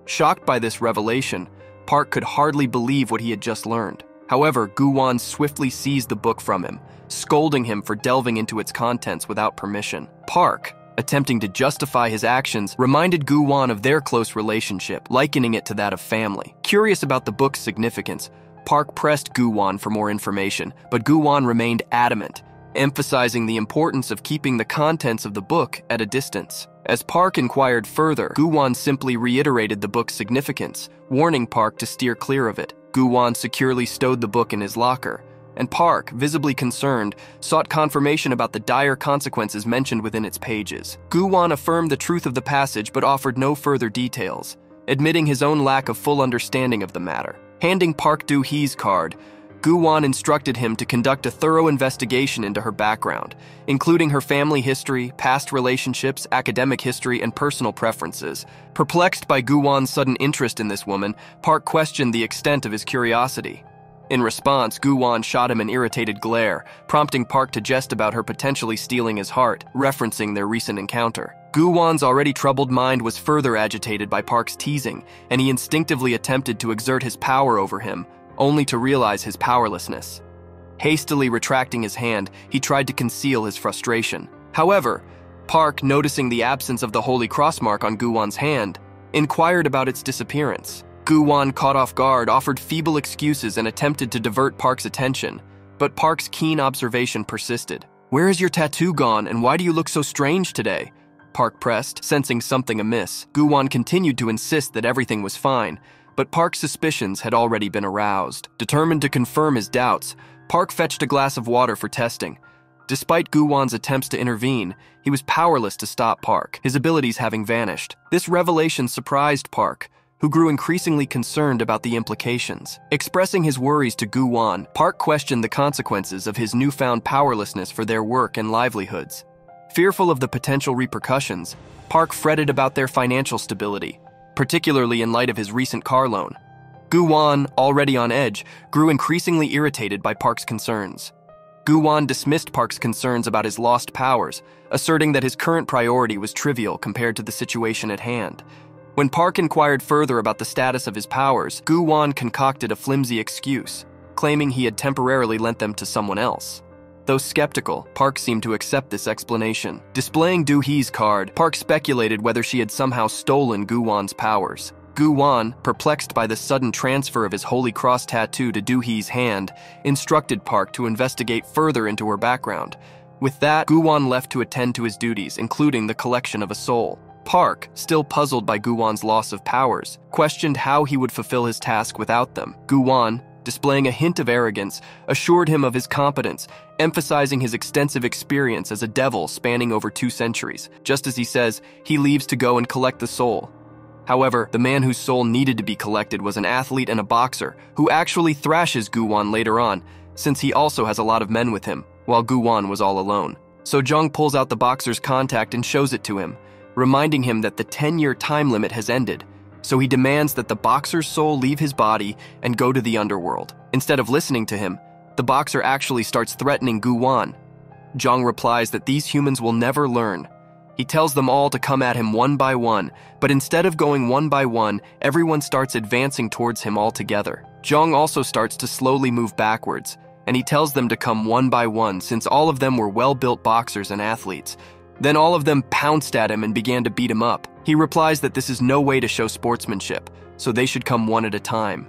Shocked by this revelation, Park could hardly believe what he had just learned. However, Gu Wan swiftly seized the book from him, scolding him for delving into its contents without permission. Park, attempting to justify his actions, reminded Gu Wan of their close relationship, likening it to that of family. Curious about the book's significance, Park pressed Gu Wan for more information, but Gu Wan remained adamant, emphasizing the importance of keeping the contents of the book at a distance. As Park inquired further, Gu Wan simply reiterated the book's significance, warning Park to steer clear of it. Gu Wan securely stowed the book in his locker, and Park, visibly concerned, sought confirmation about the dire consequences mentioned within its pages. Gu Wan affirmed the truth of the passage but offered no further details, admitting his own lack of full understanding of the matter. Handing Park Do-hee's card, Gu Wan instructed him to conduct a thorough investigation into her background, including her family history, past relationships, academic history, and personal preferences. Perplexed by Gu Wan's sudden interest in this woman, Park questioned the extent of his curiosity. In response, Gu Wan shot him an irritated glare, prompting Park to jest about her potentially stealing his heart, referencing their recent encounter. Gu Wan's already troubled mind was further agitated by Park's teasing, and he instinctively attempted to exert his power over him, only to realize his powerlessness. Hastily retracting his hand, he tried to conceal his frustration. However, Park, noticing the absence of the Holy Cross mark on Gu Wan's hand, inquired about its disappearance. Gu Wan, caught off guard, offered feeble excuses and attempted to divert Park's attention, but Park's keen observation persisted. "Where is your tattoo gone, and why do you look so strange today?" Park pressed, sensing something amiss. Gu Wan continued to insist that everything was fine, but Park's suspicions had already been aroused. Determined to confirm his doubts, Park fetched a glass of water for testing. Despite Gu Wan's attempts to intervene, he was powerless to stop Park, his abilities having vanished. This revelation surprised Park, who grew increasingly concerned about the implications. Expressing his worries to Gu Wan, Park questioned the consequences of his newfound powerlessness for their work and livelihoods. Fearful of the potential repercussions, Park fretted about their financial stability, particularly in light of his recent car loan. Gu Wan, already on edge, grew increasingly irritated by Park's concerns. Gu Wan dismissed Park's concerns about his lost powers, asserting that his current priority was trivial compared to the situation at hand. When Park inquired further about the status of his powers, Gu Wan concocted a flimsy excuse, claiming he had temporarily lent them to someone else. Though skeptical, Park seemed to accept this explanation. Displaying Do-hee's card, Park speculated whether she had somehow stolen Gu Wan's powers. Gu Wan, perplexed by the sudden transfer of his Holy Cross tattoo to Do-hee's hand, instructed Park to investigate further into her background. With that, Gu Wan left to attend to his duties, including the collection of a soul. Park, still puzzled by Gu Wan's loss of powers, questioned how he would fulfill his task without them. Gu Wan, displaying a hint of arrogance, assured him of his competence, emphasizing his extensive experience as a devil spanning over 2 centuries. Just as he says, he leaves to go and collect the soul. However, the man whose soul needed to be collected was an athlete and a boxer, who actually thrashes Gu Wan later on, since he also has a lot of men with him, while Gu Wan was all alone. So Jung pulls out the boxer's contact and shows it to him, reminding him that the 10-year time limit has ended, so he demands that the boxer's soul leave his body and go to the underworld. Instead of listening to him, the boxer actually starts threatening Gu Wan. Jung replies that these humans will never learn. He tells them all to come at him one by one, but instead of going one by one, everyone starts advancing towards him all together. Jung also starts to slowly move backwards, and he tells them to come one by one since all of them were well-built boxers and athletes. Then all of them pounced at him and began to beat him up. He replies that this is no way to show sportsmanship, so they should come one at a time.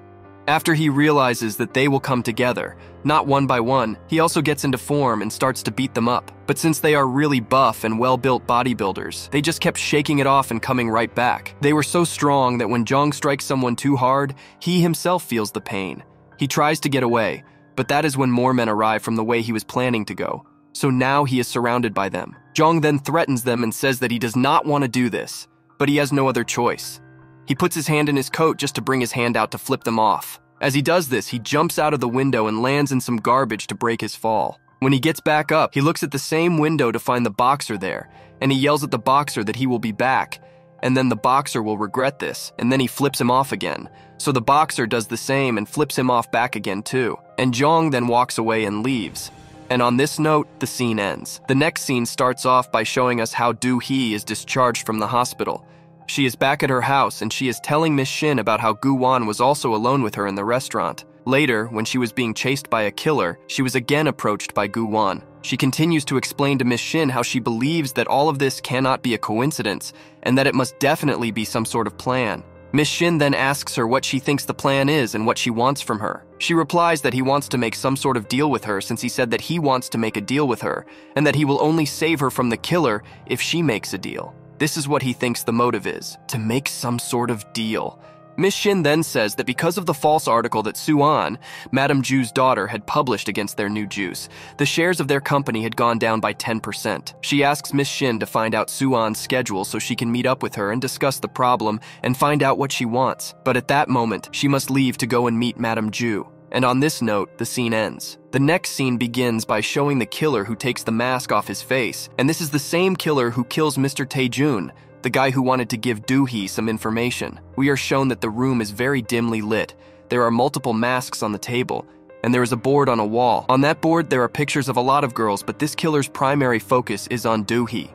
After he realizes that they will come together, not one by one, he also gets into form and starts to beat them up. But since they are really buff and well-built bodybuilders, they just kept shaking it off and coming right back. They were so strong that when Jong strikes someone too hard, he himself feels the pain. He tries to get away, but that is when more men arrive from the way he was planning to go. So now he is surrounded by them. Jong then threatens them and says that he does not want to do this, but he has no other choice. He puts his hand in his coat just to bring his hand out to flip them off. As he does this, he jumps out of the window and lands in some garbage to break his fall. When he gets back up, he looks at the same window to find the boxer there, and he yells at the boxer that he will be back, and then the boxer will regret this, and then he flips him off again. So the boxer does the same and flips him off back again too, and Jong then walks away and leaves. And on this note, the scene ends. The next scene starts off by showing us how Do-hee is discharged from the hospital. She is back at her house and she is telling Miss Shin about how Gu-won was also alone with her in the restaurant. Later, when she was being chased by a killer, she was again approached by Gu-won. She continues to explain to Miss Shin how she believes that all of this cannot be a coincidence and that it must definitely be some sort of plan. Miss Shin then asks her what she thinks the plan is and what she wants from her. She replies that he wants to make some sort of deal with her since he said that he wants to make a deal with her and that he will only save her from the killer if she makes a deal. This is what he thinks the motive is, to make some sort of deal. Miss Shin then says that because of the false article that Soo-an, Madame Ju's daughter, had published against their new juice, the shares of their company had gone down by 10%. She asks Miss Shin to find out Soo-an's schedule so she can meet up with her and discuss the problem and find out what she wants. But at that moment, she must leave to go and meet Madame Ju. And on this note, the scene ends. The next scene begins by showing the killer who takes the mask off his face, and this is the same killer who kills Mr. Tae-jun, the guy who wanted to give Do-hee some information. We are shown that the room is very dimly lit. There are multiple masks on the table, and there is a board on a wall. On that board, there are pictures of a lot of girls, but this killer's primary focus is on Do-hee.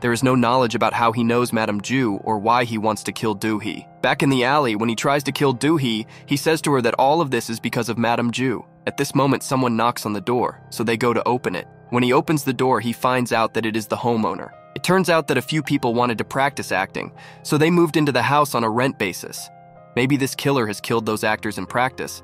There is no knowledge about how he knows Madame Ju or why he wants to kill Do-hee. Back in the alley, when he tries to kill Do-hee, he says to her that all of this is because of Madame Ju. At this moment, someone knocks on the door, so they go to open it. When he opens the door, he finds out that it is the homeowner. It turns out that a few people wanted to practice acting, so they moved into the house on a rent basis. Maybe this killer has killed those actors in practice.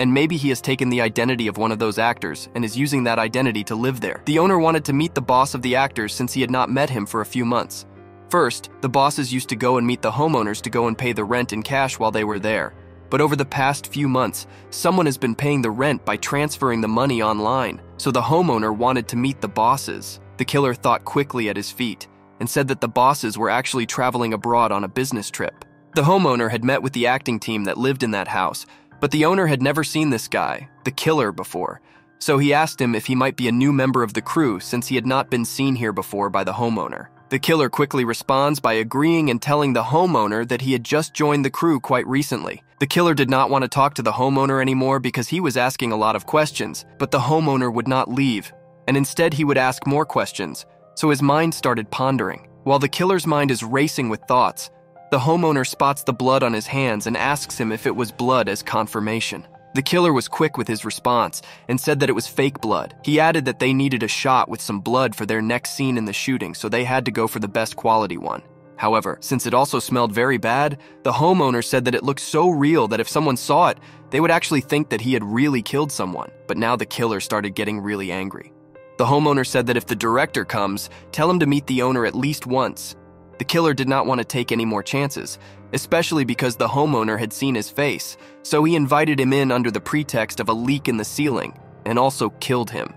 And maybe he has taken the identity of one of those actors and is using that identity to live there. The owner wanted to meet the boss of the actors since he had not met him for a few months. First, the bosses used to go and meet the homeowners to go and pay the rent in cash while they were there. But over the past few months, someone has been paying the rent by transferring the money online, so the homeowner wanted to meet the bosses. The killer thought quickly at his feet and said that the bosses were actually traveling abroad on a business trip. The homeowner had met with the acting team that lived in that house, but the owner had never seen this guy, the killer, before. So he asked him if he might be a new member of the crew since he had not been seen here before by the homeowner. The killer quickly responds by agreeing and telling the homeowner that he had just joined the crew quite recently. The killer did not want to talk to the homeowner anymore because he was asking a lot of questions, but the homeowner would not leave, and instead he would ask more questions, so his mind started pondering. While the killer's mind is racing with thoughts, the homeowner spots the blood on his hands and asks him if it was blood as confirmation. The killer was quick with his response and said that it was fake blood. He added that they needed a shot with some blood for their next scene in the shooting, so they had to go for the best quality one. However, since it also smelled very bad, the homeowner said that it looked so real that if someone saw it, they would actually think that he had really killed someone. But now the killer started getting really angry. The homeowner said that if the director comes, tell him to meet the owner at least once. The killer did not want to take any more chances, especially because the homeowner had seen his face, so he invited him in under the pretext of a leak in the ceiling, and also killed him.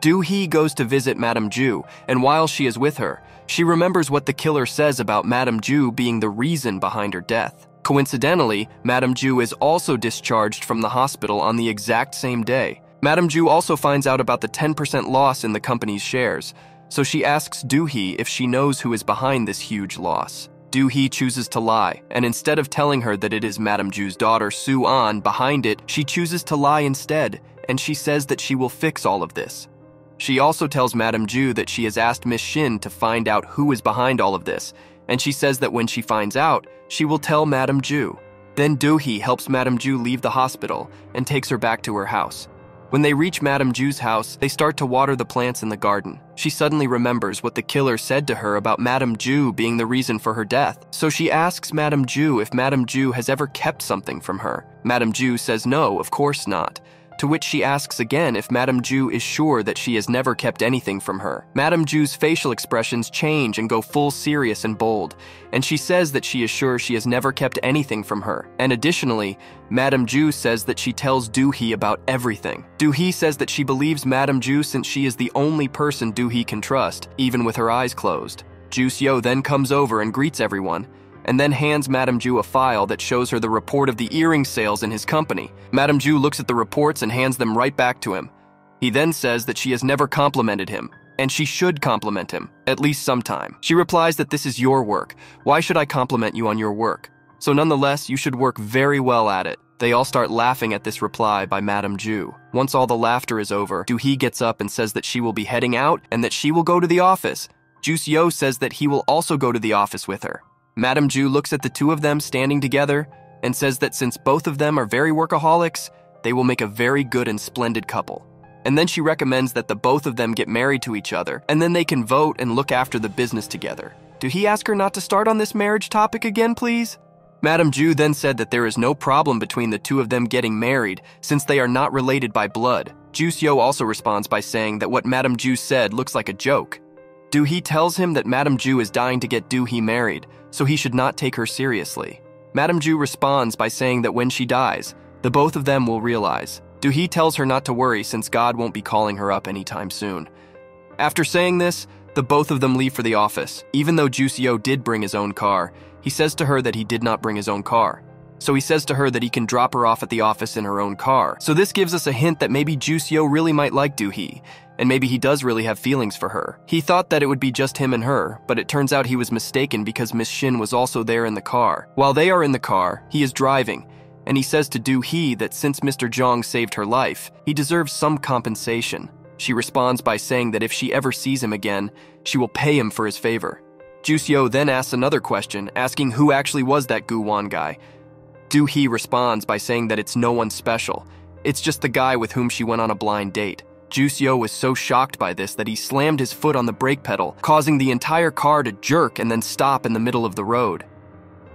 Do-hee goes to visit Madame Ju, and while she is with her, she remembers what the killer says about Madame Ju being the reason behind her death. Coincidentally, Madame Ju is also discharged from the hospital on the exact same day. Madame Ju also finds out about the 10% loss in the company's shares, so she asks Do-hee if she knows who is behind this huge loss. Do-hee chooses to lie, and instead of telling her that it is Madame Ju's daughter, Soo-an, behind it, she chooses to lie instead, and she says that she will fix all of this. She also tells Madame Ju that she has asked Miss Shin to find out who is behind all of this, and she says that when she finds out, she will tell Madame Ju. Then Do-hee helps Madame Ju leave the hospital and takes her back to her house. When they reach Madame Ju's house, they start to water the plants in the garden. She suddenly remembers what the killer said to her about Madame Ju being the reason for her death. So she asks Madame Ju if Madame Ju has ever kept something from her. Madame Ju says no, of course not. To which she asks again if Madame Ju is sure that she has never kept anything from her. Madame Ju's facial expressions change and go full serious and bold, and she says that she is sure she has never kept anything from her. And additionally, Madame Ju says that she tells Do-hee about everything. Do-hee says that she believes Madame Ju since she is the only person Do-hee can trust, even with her eyes closed. Ju-seo then comes over and greets everyone, and then hands Madame Ju a file that shows her the report of the earring sales in his company. Madame Ju looks at the reports and hands them right back to him. He then says that she has never complimented him, and she should compliment him, at least sometime. She replies that this is your work. Why should I compliment you on your work? So nonetheless, you should work very well at it. They all start laughing at this reply by Madame Ju. Once all the laughter is over, Do-hee gets up and says that she will be heading out and that she will go to the office. Ju-seo says that he will also go to the office with her. Madame Ju looks at the two of them standing together and says that since both of them are very workaholics, they will make a very good and splendid couple. And then she recommends that the both of them get married to each other, and then they can vote and look after the business together. Do-hee ask her not to start on this marriage topic again, please? Madame Ju then said that there is no problem between the two of them getting married since they are not related by blood. Ju-seo also responds by saying that what Madame Ju said looks like a joke. Do-hee tells him that Madame Ju is dying to get Do-hee married, so he should not take her seriously. Madame Ju responds by saying that when she dies, the both of them will realize. Do-hee tells her not to worry since God won't be calling her up anytime soon. After saying this, the both of them leave for the office. Even though Ju-seo did bring his own car, he says to her that he did not bring his own car. So he says to her that he can drop her off at the office in her own car. So this gives us a hint that maybe Ju-seo really might like Do-hee, and maybe he does really have feelings for her. He thought that it would be just him and her, but it turns out he was mistaken because Miss Shin was also there in the car. While they are in the car, he is driving, and he says to Do-hee that since Mr. Jong saved her life, he deserves some compensation. She responds by saying that if she ever sees him again, she will pay him for his favor. Ju-seo then asks another question, asking who actually was that Gu-won guy. Do-hee responds by saying that it's no one special. It's just the guy with whom she went on a blind date. Ju-seo was so shocked by this that he slammed his foot on the brake pedal, causing the entire car to jerk and then stop in the middle of the road.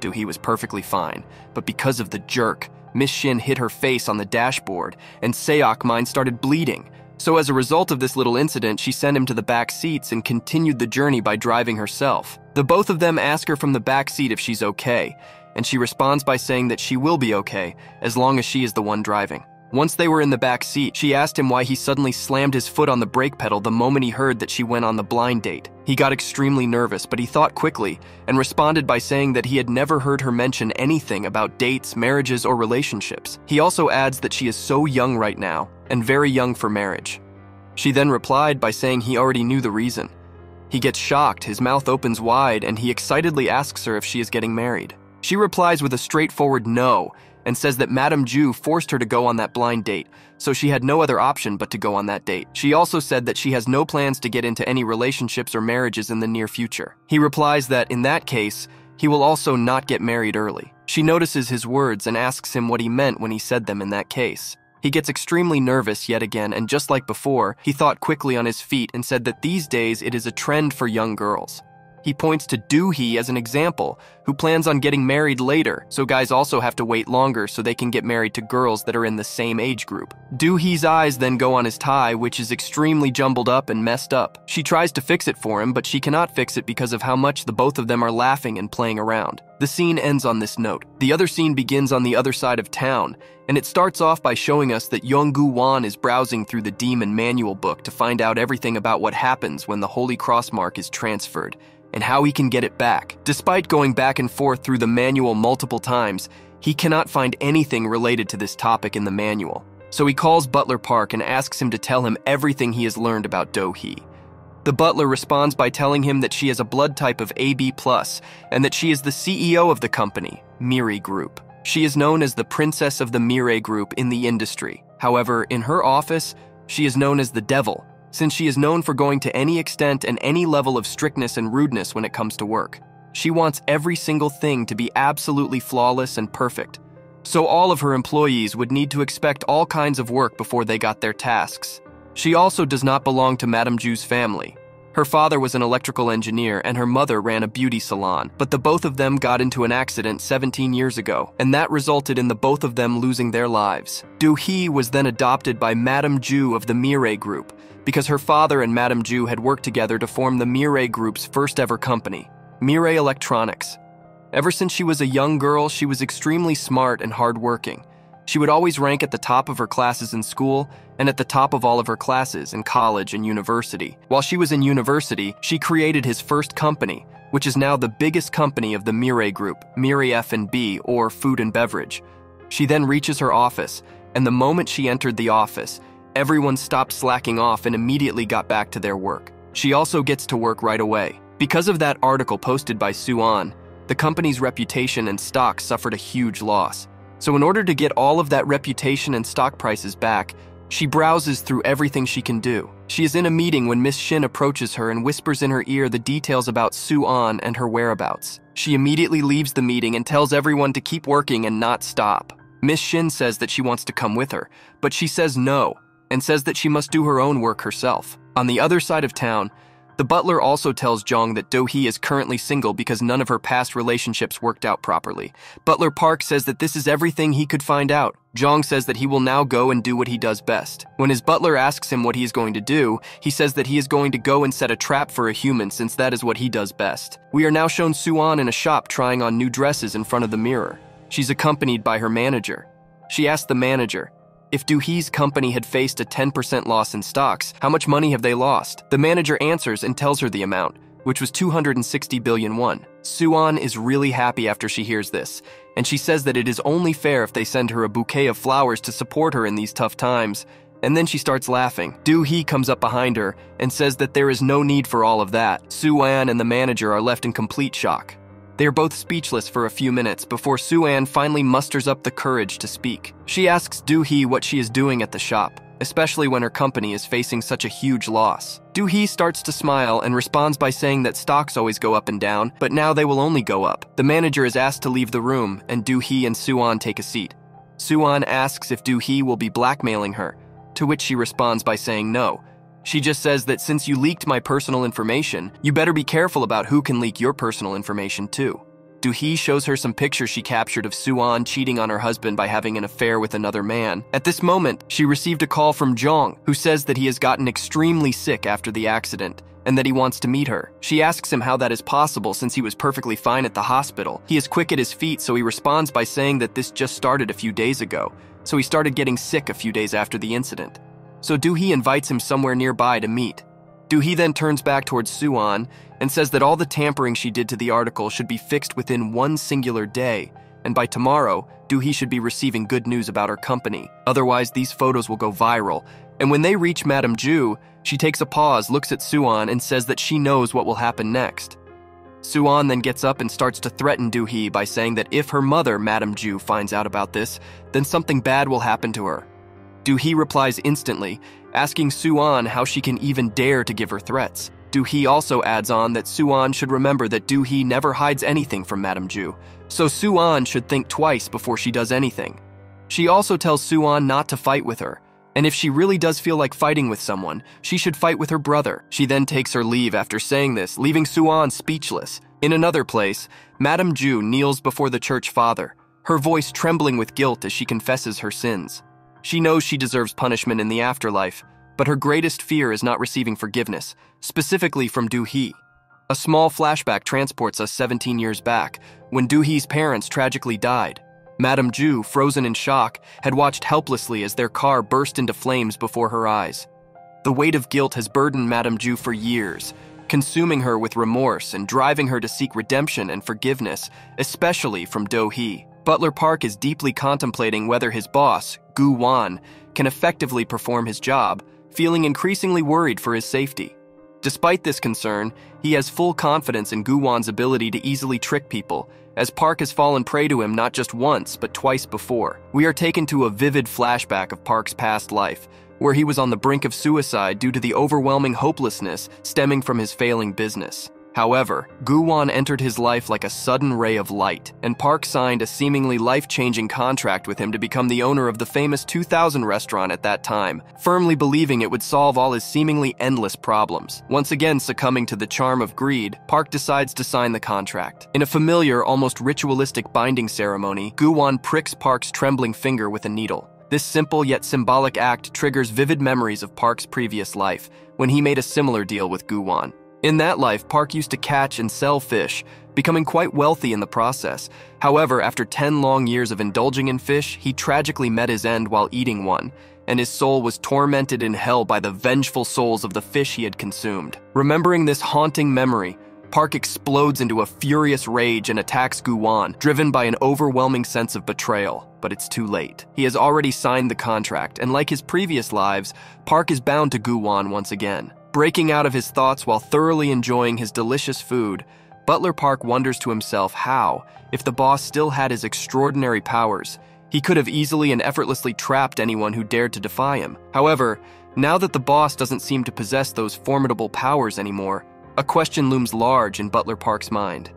Do-hee was perfectly fine, but because of the jerk, Miss Shin hit her face on the dashboard, and Seok Mine started bleeding. So as a result of this little incident, she sent him to the back seats and continued the journey by driving herself. The both of them ask her from the back seat if she's okay, and she responds by saying that she will be okay, as long as she is the one driving. Once they were in the back seat, she asked him why he suddenly slammed his foot on the brake pedal the moment he heard that she went on the blind date. He got extremely nervous, but he thought quickly and responded by saying that he had never heard her mention anything about dates, marriages, or relationships. He also adds that she is so young right now and very young for marriage. She then replied by saying he already knew the reason. He gets shocked, his mouth opens wide, and he excitedly asks her if she is getting married. She replies with a straightforward no, and says that Madame Ju forced her to go on that blind date, so she had no other option but to go on that date. She also said that she has no plans to get into any relationships or marriages in the near future. He replies that, in that case, he will also not get married early. She notices his words and asks him what he meant when he said them in that case. He gets extremely nervous yet again, and just like before, he thought quickly on his feet and said that these days it is a trend for young girls. He points to Do-hee as an example, who plans on getting married later, so guys also have to wait longer so they can get married to girls that are in the same age group. Do-hee's eyes then go on his tie, which is extremely jumbled up and messed up. She tries to fix it for him, but she cannot fix it because of how much the both of them are laughing and playing around. The scene ends on this note. The other scene begins on the other side of town, and it starts off by showing us that Young Gu-won is browsing through the Demon Manual book to find out everything about what happens when the Holy Cross mark is transferred, and how he can get it back. Despite going back and forth through the manual multiple times, he cannot find anything related to this topic in the manual. So he calls Butler Park and asks him to tell him everything he has learned about Do-hee. The butler responds by telling him that she has a blood type of AB+, and that she is the CEO of the company, Miri Group. She is known as the Princess of the Mire Group in the industry. However, in her office, she is known as the Devil, since she is known for going to any extent and any level of strictness and rudeness when it comes to work. She wants every single thing to be absolutely flawless and perfect. So all of her employees would need to expect all kinds of work before they got their tasks. She also does not belong to Madame Ju's family. Her father was an electrical engineer and her mother ran a beauty salon, but the both of them got into an accident 17 years ago, and that resulted in the both of them losing their lives. Do-hee was then adopted by Madame Ju of the Mireille Group, because her father and Madame Ju had worked together to form the Mireille Group's first ever company, Mireille Electronics. Ever since she was a young girl, she was extremely smart and hardworking. She would always rank at the top of her classes in school and at the top of all of her classes in college and university. While she was in university, she created his first company, which is now the biggest company of the Mireille Group, Mireille F&B, or Food and Beverage. She then reaches her office, and the moment she entered the office, everyone stopped slacking off and immediately got back to their work. She also gets to work right away. Because of that article posted by Soo-an, the company's reputation and stock suffered a huge loss. So in order to get all of that reputation and stock prices back, she browses through everything she can do. She is in a meeting when Miss Shin approaches her and whispers in her ear the details about Soo-an and her whereabouts. She immediately leaves the meeting and tells everyone to keep working and not stop. Miss Shin says that she wants to come with her, but she says no, and says that she must do her own work herself. On the other side of town, the butler also tells Jong that Do-hee is currently single because none of her past relationships worked out properly. Butler Park says that this is everything he could find out. Jong says that he will now go and do what he does best. When his butler asks him what he is going to do, he says that he is going to go and set a trap for a human since that is what he does best. We are now shown Soo-an in a shop trying on new dresses in front of the mirror. She's accompanied by her manager. She asks the manager, if Do-hee's company had faced a 10% loss in stocks, how much money have they lost? The manager answers and tells her the amount, which was 260 billion won. Soo-an is really happy after she hears this, and she says that it is only fair if they send her a bouquet of flowers to support her in these tough times. And then she starts laughing. Do-hee comes up behind her and says that there is no need for all of that. Soo-an and the manager are left in complete shock. They are both speechless for a few minutes before Soo-an finally musters up the courage to speak. She asks Do-hee what she is doing at the shop, especially when her company is facing such a huge loss. Do-hee starts to smile and responds by saying that stocks always go up and down, but now they will only go up. The manager is asked to leave the room, and Do-hee and Soo-an take a seat. Soo-an asks if Do-hee will be blackmailing her, to which she responds by saying no. She just says that since you leaked my personal information, you better be careful about who can leak your personal information too. Do-hee shows her some pictures she captured of Soo-an cheating on her husband by having an affair with another man. At this moment, she received a call from Jong, who says that he has gotten extremely sick after the accident and that he wants to meet her. She asks him how that is possible since he was perfectly fine at the hospital. He is quick at his feet, so he responds by saying that this just started a few days ago, so he started getting sick a few days after the incident. So Do-hee invites him somewhere nearby to meet. Do-hee then turns back towards Soo-an and says that all the tampering she did to the article should be fixed within one singular day, and by tomorrow, Do-hee should be receiving good news about her company. Otherwise, these photos will go viral. And when they reach Madame Ju, she takes a pause, looks at Soo-an, and says that she knows what will happen next. Soo-an then gets up and starts to threaten Do-hee by saying that if her mother, Madame Ju, finds out about this, then something bad will happen to her. Do-hee replies instantly, asking Soo-an how she can even dare to give her threats. Do-hee also adds on that Soo-an should remember that Do-hee never hides anything from Madame Ju, so Soo-an should think twice before she does anything. She also tells Soo-an not to fight with her, and if she really does feel like fighting with someone, she should fight with her brother. She then takes her leave after saying this, leaving Soo-an speechless. In another place, Madame Ju kneels before the church father, her voice trembling with guilt as she confesses her sins. She knows she deserves punishment in the afterlife, but her greatest fear is not receiving forgiveness, specifically from Do-hee. A small flashback transports us 17 years back, when Do-hee's parents tragically died. Madame Ju, frozen in shock, had watched helplessly as their car burst into flames before her eyes. The weight of guilt has burdened Madame Ju for years, consuming her with remorse and driving her to seek redemption and forgiveness, especially from Do-hee. Butler Park is deeply contemplating whether his boss, Gu Wan, can effectively perform his job, feeling increasingly worried for his safety. Despite this concern, he has full confidence in Gu Wan's ability to easily trick people, as Park has fallen prey to him not just once, but twice before. We are taken to a vivid flashback of Park's past life, where he was on the brink of suicide due to the overwhelming hopelessness stemming from his failing business. However, Gu-won entered his life like a sudden ray of light, and Park signed a seemingly life-changing contract with him to become the owner of the famous 2000 restaurant at that time, firmly believing it would solve all his seemingly endless problems. Once again succumbing to the charm of greed, Park decides to sign the contract. In a familiar, almost ritualistic binding ceremony, Gu-won pricks Park's trembling finger with a needle. This simple yet symbolic act triggers vivid memories of Park's previous life, when he made a similar deal with Gu-won. In that life, Park used to catch and sell fish, becoming quite wealthy in the process. However, after 10 long years of indulging in fish, he tragically met his end while eating one, and his soul was tormented in hell by the vengeful souls of the fish he had consumed. Remembering this haunting memory, Park explodes into a furious rage and attacks Gu-won, driven by an overwhelming sense of betrayal. But it's too late. He has already signed the contract, and like his previous lives, Park is bound to Gu-won once again. Breaking out of his thoughts while thoroughly enjoying his delicious food, Butler Park wonders to himself how, if the boss still had his extraordinary powers, he could have easily and effortlessly trapped anyone who dared to defy him. However, now that the boss doesn't seem to possess those formidable powers anymore, a question looms large in Butler Park's mind.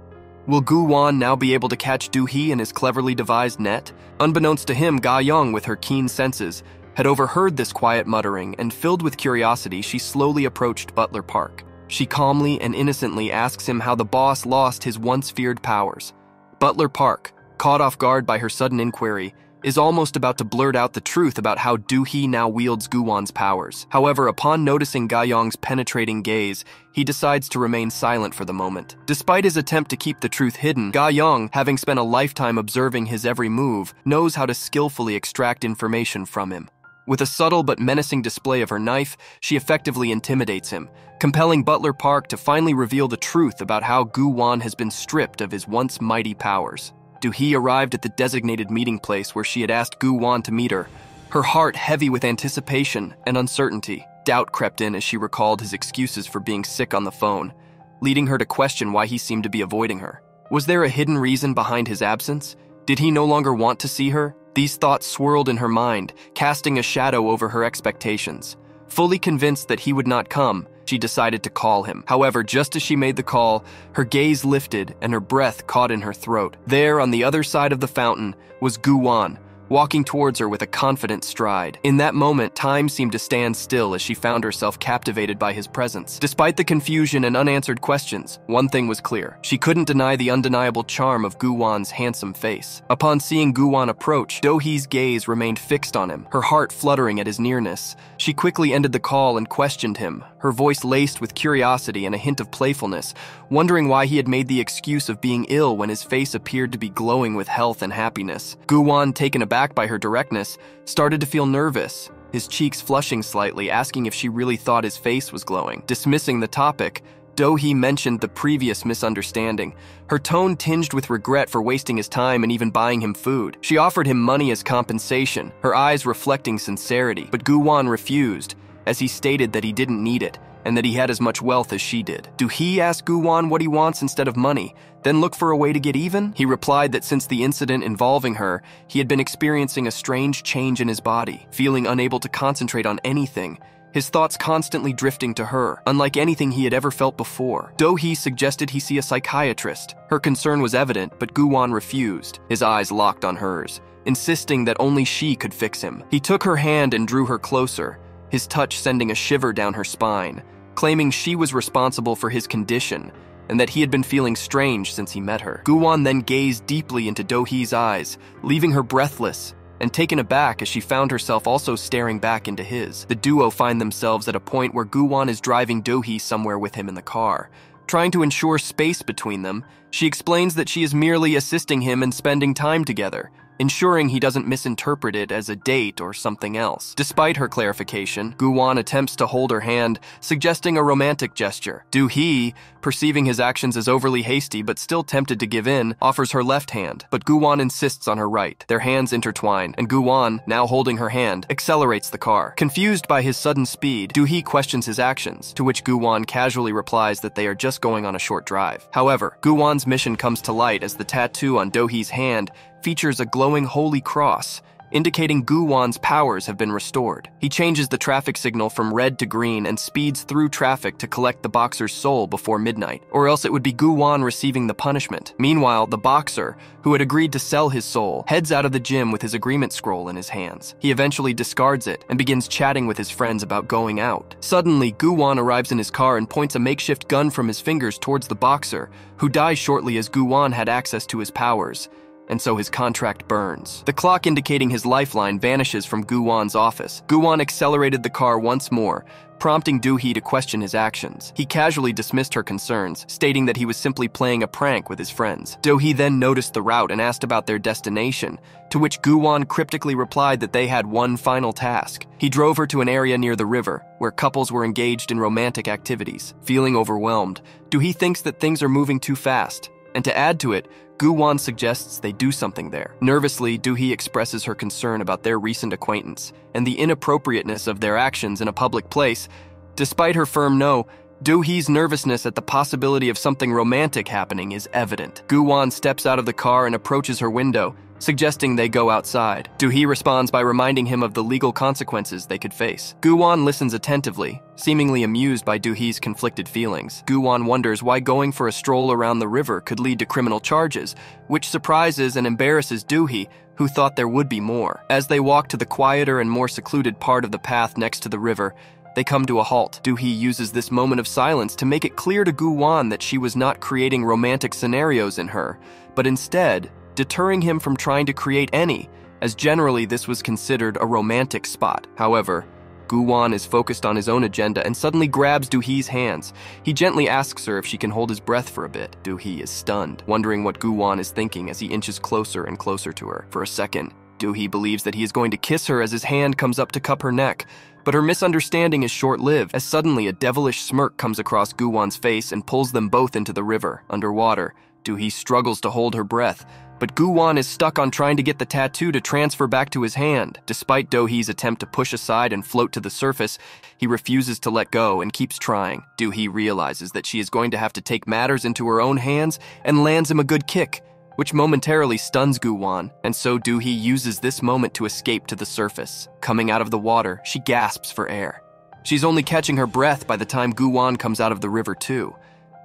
Will Gu-won now be able to catch Do-hee in his cleverly devised net? Unbeknownst to him, Ga-young, with her keen senses, had overheard this quiet muttering, and filled with curiosity, she slowly approached Butler Park. She calmly and innocently asks him how the boss lost his once feared powers. Butler Park, caught off guard by her sudden inquiry, is almost about to blurt out the truth about how Do-hee now wields Gu-won's powers. However, upon noticing Ga-young's penetrating gaze, he decides to remain silent for the moment. Despite his attempt to keep the truth hidden, Ga-young, having spent a lifetime observing his every move, knows how to skillfully extract information from him. With a subtle but menacing display of her knife, she effectively intimidates him, compelling Butler Park to finally reveal the truth about how Gu-won has been stripped of his once mighty powers. Do-hee arrived at the designated meeting place where she had asked Gu-won to meet her, her heart heavy with anticipation and uncertainty. Doubt crept in as she recalled his excuses for being sick on the phone, leading her to question why he seemed to be avoiding her. Was there a hidden reason behind his absence? Did he no longer want to see her? These thoughts swirled in her mind, casting a shadow over her expectations. Fully convinced that he would not come, she decided to call him. However, just as she made the call, her gaze lifted and her breath caught in her throat. There, on the other side of the fountain, was Gu-won, walking towards her with a confident stride. In that moment, time seemed to stand still as she found herself captivated by his presence. Despite the confusion and unanswered questions, one thing was clear. She couldn't deny the undeniable charm of Gu-won's handsome face. Upon seeing Gu-won approach, Do-hee's gaze remained fixed on him, her heart fluttering at his nearness. She quickly ended the call and questioned him, her voice laced with curiosity and a hint of playfulness, wondering why he had made the excuse of being ill when his face appeared to be glowing with health and happiness. Gu-won, taken aback by her directness, started to feel nervous, his cheeks flushing slightly, asking if she really thought his face was glowing. Dismissing the topic, Do-hee mentioned the previous misunderstanding, her tone tinged with regret for wasting his time and even buying him food. She offered him money as compensation, her eyes reflecting sincerity, but Gu-won refused, as he stated that he didn't need it, and that he had as much wealth as she did. Do-hee asked Gu-won what he wants instead of money, then look for a way to get even? He replied that since the incident involving her, he had been experiencing a strange change in his body, feeling unable to concentrate on anything, his thoughts constantly drifting to her, unlike anything he had ever felt before. Do-hee suggested he see a psychiatrist. Her concern was evident, but Gu-won refused, his eyes locked on hers, insisting that only she could fix him. He took her hand and drew her closer, his touch sending a shiver down her spine, claiming she was responsible for his condition and that he had been feeling strange since he met her. Gu-won then gazed deeply into Do-hee's eyes, leaving her breathless and taken aback as she found herself also staring back into his. The duo find themselves at a point where Gu-won is driving Do-hee somewhere with him in the car. Trying to ensure space between them, she explains that she is merely assisting him in spending time together, ensuring he doesn't misinterpret it as a date or something else. Despite her clarification, Gu-won attempts to hold her hand, suggesting a romantic gesture. Do-hee, perceiving his actions as overly hasty but still tempted to give in, offers her left hand, but Gu-won insists on her right. Their hands intertwine, and Gu-won, now holding her hand, accelerates the car. Confused by his sudden speed, Do-hee questions his actions, to which Gu-won casually replies that they are just going on a short drive. However, Gu-won's mission comes to light as the tattoo on Do-hee's hand features a glowing holy cross, indicating Gu Wan's powers have been restored. He changes the traffic signal from red to green and speeds through traffic to collect the boxer's soul before midnight, or else it would be Gu Wan receiving the punishment. Meanwhile, the boxer, who had agreed to sell his soul, heads out of the gym with his agreement scroll in his hands. He eventually discards it and begins chatting with his friends about going out. Suddenly, Gu Wan arrives in his car and points a makeshift gun from his fingers towards the boxer, who dies shortly as Gu Wan had access to his powers, and so his contract burns. The clock indicating his lifeline vanishes from Gu Wan's office. Gu Wan accelerated the car once more, prompting Do-hee to question his actions. He casually dismissed her concerns, stating that he was simply playing a prank with his friends. Do-hee then noticed the route and asked about their destination, to which Gu Wan cryptically replied that they had one final task. He drove her to an area near the river, where couples were engaged in romantic activities. Feeling overwhelmed, Do-hee thinks that things are moving too fast, and to add to it, Gu Wan suggests they do something there. Nervously, Do-hee expresses her concern about their recent acquaintance and the inappropriateness of their actions in a public place. Despite her firm no, Do-hee's nervousness at the possibility of something romantic happening is evident. Gu Wan steps out of the car and approaches her window, suggesting they go outside. Do-hee responds by reminding him of the legal consequences they could face. Gu Wan listens attentively, seemingly amused by Do-hee's conflicted feelings. Gu Wan wonders why going for a stroll around the river could lead to criminal charges, which surprises and embarrasses Do-hee, who thought there would be more. As they walk to the quieter and more secluded part of the path next to the river, they come to a halt. Do-hee uses this moment of silence to make it clear to Gu Wan that she was not creating romantic scenarios in her, but instead deterring him from trying to create any, as generally this was considered a romantic spot. However, Gu Wan is focused on his own agenda and suddenly grabs Do-hee's hands. He gently asks her if she can hold his breath for a bit. Do-hee is stunned, wondering what Gu Wan is thinking as he inches closer and closer to her. For a second, Do-hee believes that he is going to kiss her as his hand comes up to cup her neck, but her misunderstanding is short-lived, as suddenly a devilish smirk comes across Gu Wan's face and pulls them both into the river. Underwater, Do-hee struggles to hold her breath, but Gu Wan is stuck on trying to get the tattoo to transfer back to his hand. Despite Do-hee's attempt to push aside and float to the surface, he refuses to let go and keeps trying. Do-hee realizes that she is going to have to take matters into her own hands and lands him a good kick, which momentarily stuns Gu Wan, and so Do-hee uses this moment to escape to the surface. Coming out of the water, she gasps for air. She's only catching her breath by the time Gu Wan comes out of the river too.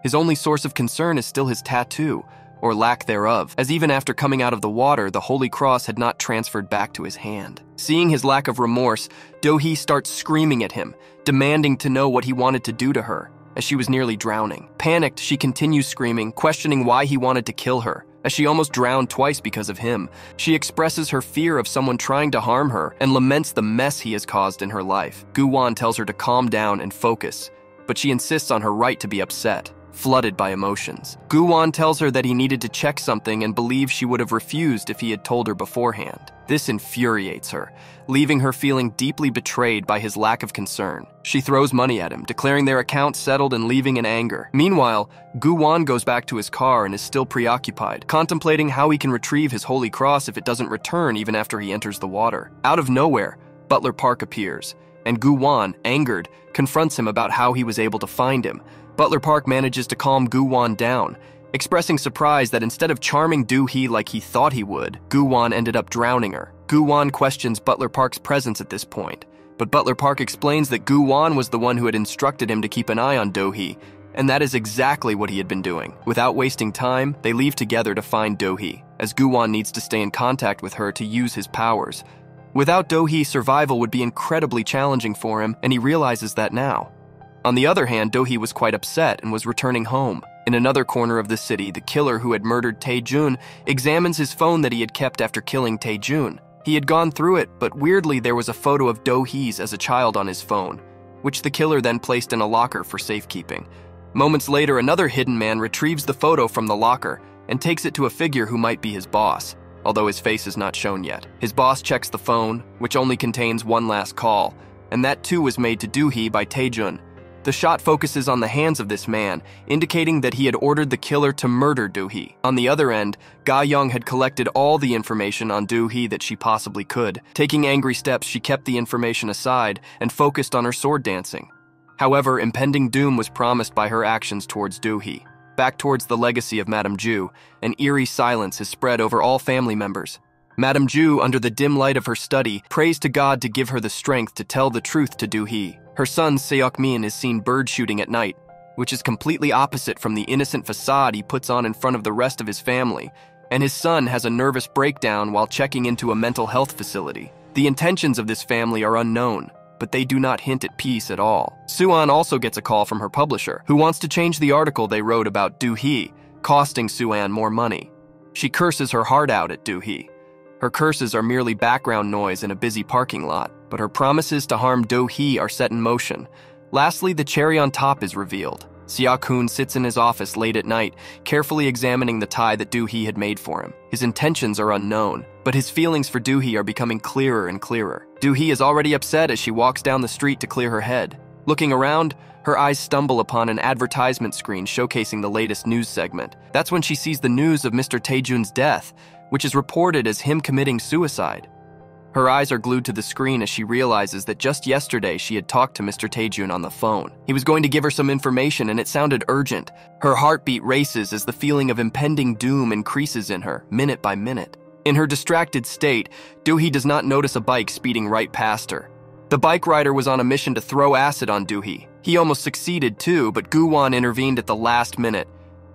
His only source of concern is still his tattoo, or lack thereof, as even after coming out of the water, the Holy Cross had not transferred back to his hand. Seeing his lack of remorse, Do-hee starts screaming at him, demanding to know what he wanted to do to her, as she was nearly drowning. Panicked, she continues screaming, questioning why he wanted to kill her, as she almost drowned twice because of him. She expresses her fear of someone trying to harm her and laments the mess he has caused in her life. Gu Wan tells her to calm down and focus, but she insists on her right to be upset, flooded by emotions. Gu Wan tells her that he needed to check something and believes she would have refused if he had told her beforehand. This infuriates her, leaving her feeling deeply betrayed by his lack of concern. She throws money at him, declaring their account settled and leaving in anger. Meanwhile, Gu Wan goes back to his car and is still preoccupied, contemplating how he can retrieve his Holy Cross if it doesn't return even after he enters the water. Out of nowhere, Butler Park appears, and Gu Wan, angered, confronts him about how he was able to find him. Butler Park manages to calm Gu Wan down, expressing surprise that instead of charming Do-hee like he thought he would, Gu Wan ended up drowning her. Gu Wan questions Butler Park's presence at this point, but Butler Park explains that Gu Wan was the one who had instructed him to keep an eye on Do-hee, and that is exactly what he had been doing. Without wasting time, they leave together to find Do-hee, as Gu Wan needs to stay in contact with her to use his powers. Without Do-hee, survival would be incredibly challenging for him, and he realizes that now. On the other hand, Do-hee was quite upset and was returning home. In another corner of the city, the killer who had murdered Tae-jun examines his phone that he had kept after killing Tae-jun. He had gone through it, but weirdly there was a photo of Do-hee's as a child on his phone, which the killer then placed in a locker for safekeeping. Moments later, another hidden man retrieves the photo from the locker and takes it to a figure who might be his boss, although his face is not shown yet. His boss checks the phone, which only contains one last call, and that too was made to Do-hee by Tae-jun. The shot focuses on the hands of this man, indicating that he had ordered the killer to murder Do-hee. On the other end, Ga-young had collected all the information on Do-hee that she possibly could. Taking angry steps, she kept the information aside and focused on her sword dancing. However, impending doom was promised by her actions towards Do-hee. Back towards the legacy of Madame Ju, an eerie silence has spread over all family members. Madame Ju, under the dim light of her study, prays to God to give her the strength to tell the truth to Do-hee. Her son, Seok-min, is seen bird shooting at night, which is completely opposite from the innocent facade he puts on in front of the rest of his family, and his son has a nervous breakdown while checking into a mental health facility. The intentions of this family are unknown, but they do not hint at peace at all. Suan also gets a call from her publisher, who wants to change the article they wrote about Do-hee, costing Suan more money. She curses her heart out at Do-hee. Her curses are merely background noise in a busy parking lot, but her promises to harm Do-hee are set in motion. Lastly, the cherry on top is revealed. Seok-hoon sits in his office late at night, carefully examining the tie that Do-hee had made for him. His intentions are unknown, but his feelings for Do-hee are becoming clearer and clearer. Do-hee is already upset as she walks down the street to clear her head. Looking around, her eyes stumble upon an advertisement screen showcasing the latest news segment. That's when she sees the news of Mr. Taejun's death, which is reported as him committing suicide. Her eyes are glued to the screen as she realizes that just yesterday she had talked to Mr. Taejun on the phone. He was going to give her some information and it sounded urgent. Her heartbeat races as the feeling of impending doom increases in her, minute by minute. In her distracted state, Do-hee does not notice a bike speeding right past her. The bike rider was on a mission to throw acid on Do-hee. He almost succeeded too, but Gu-won intervened at the last minute.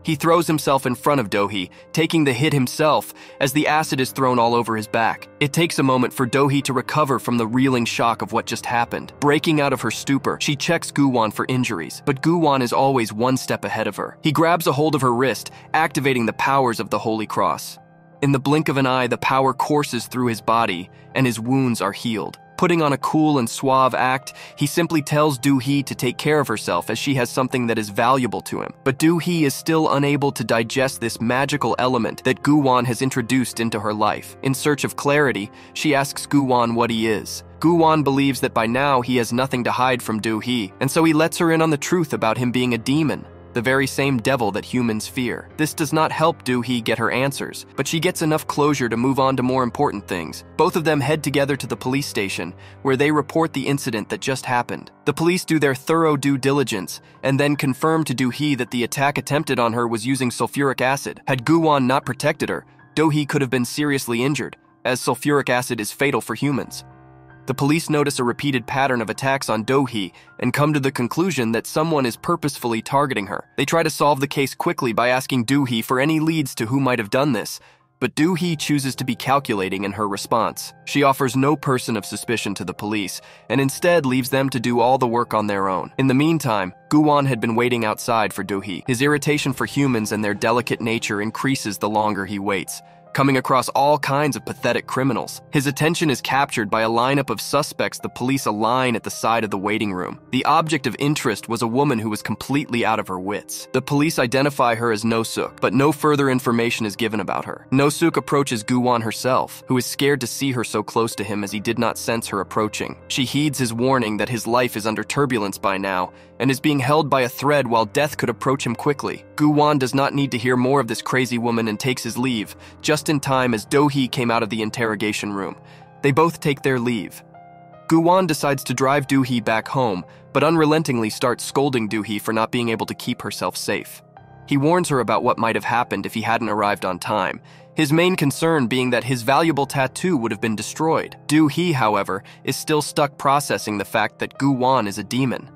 He throws himself in front of Do-hee, taking the hit himself as the acid is thrown all over his back. It takes a moment for Do-hee to recover from the reeling shock of what just happened. Breaking out of her stupor, she checks Gu-won for injuries, but Gu-won is always one step ahead of her. He grabs a hold of her wrist, activating the powers of the Holy Cross. In the blink of an eye, the power courses through his body, and his wounds are healed. Putting on a cool and suave act, he simply tells Do-hee to take care of herself as she has something that is valuable to him. But Do-hee is still unable to digest this magical element that Gu-won has introduced into her life. In search of clarity, she asks Gu-won what he is. Gu-won believes that by now he has nothing to hide from Do-hee, and so he lets her in on the truth about him being a demon, the very same devil that humans fear. This does not help Do-hee get her answers, but she gets enough closure to move on to more important things. Both of them head together to the police station, where they report the incident that just happened. The police do their thorough due diligence, and then confirm to Do-hee that the attack attempted on her was using sulfuric acid. Had Gu-won not protected her, Do-hee could have been seriously injured, as sulfuric acid is fatal for humans. The police notice a repeated pattern of attacks on Do-hee and come to the conclusion that someone is purposefully targeting her. They try to solve the case quickly by asking Do-hee for any leads to who might have done this, but Do-hee chooses to be calculating in her response. She offers no person of suspicion to the police and instead leaves them to do all the work on their own. In the meantime, Gu-won had been waiting outside for Do-hee. His irritation for humans and their delicate nature increases the longer he waits, coming across all kinds of pathetic criminals. His attention is captured by a lineup of suspects the police align at the side of the waiting room. The object of interest was a woman who was completely out of her wits. The police identify her as No-suk, but no further information is given about her. No-suk approaches Gu-won herself, who is scared to see her so close to him as he did not sense her approaching. She heeds his warning that his life is under turbulence by now, and is being held by a thread while death could approach him quickly. Gu-won does not need to hear more of this crazy woman and takes his leave, just in time as Do-hee came out of the interrogation room. They both take their leave. Gu-won decides to drive Do-hee back home, but unrelentingly starts scolding Do-hee for not being able to keep herself safe. He warns her about what might have happened if he hadn't arrived on time, his main concern being that his valuable tattoo would have been destroyed. Do-hee, however, is still stuck processing the fact that Gu-won is a demon.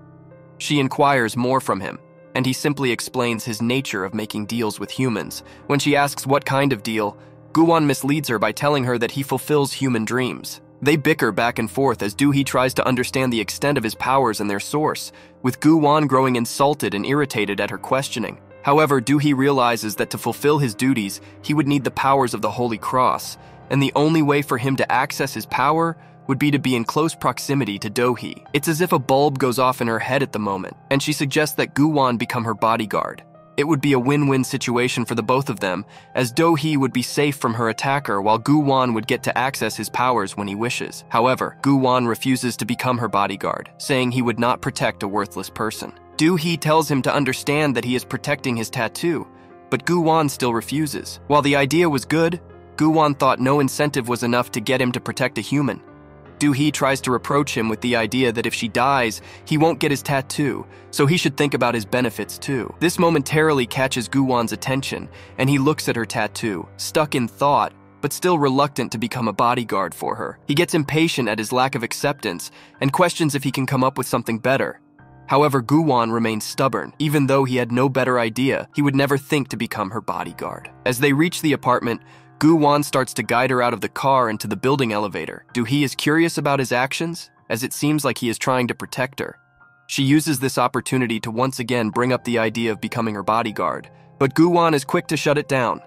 She inquires more from him, and he simply explains his nature of making deals with humans. When she asks what kind of deal, Gu-won misleads her by telling her that he fulfills human dreams. They bicker back and forth as Do-hee tries to understand the extent of his powers and their source, with Gu-won growing insulted and irritated at her questioning. However, Do-hee realizes that to fulfill his duties, he would need the powers of the Holy Cross, and the only way for him to access his power would be to be in close proximity to Do-hee. It's as if a bulb goes off in her head at the moment, and she suggests that Gu-won become her bodyguard. It would be a win-win situation for the both of them, as Do-hee would be safe from her attacker while Gu-won would get to access his powers when he wishes. However, Gu-won refuses to become her bodyguard, saying he would not protect a worthless person. Do-hee tells him to understand that he is protecting his tattoo, but Gu-won still refuses. While the idea was good, Gu-won thought no incentive was enough to get him to protect a human. Do-hee tries to reproach him with the idea that if she dies, he won't get his tattoo, so he should think about his benefits too. This momentarily catches Gu-won's attention, and he looks at her tattoo. Stuck in thought, but still reluctant to become a bodyguard for her. He gets impatient at his lack of acceptance and questions if he can come up with something better. However, Gu-won remains stubborn. Even though he had no better idea, he would never think to become her bodyguard. As they reach the apartment, Gu-won starts to guide her out of the car into the building elevator. Do-hee is curious about his actions, as it seems like he is trying to protect her. She uses this opportunity to once again bring up the idea of becoming her bodyguard, but Gu-won is quick to shut it down.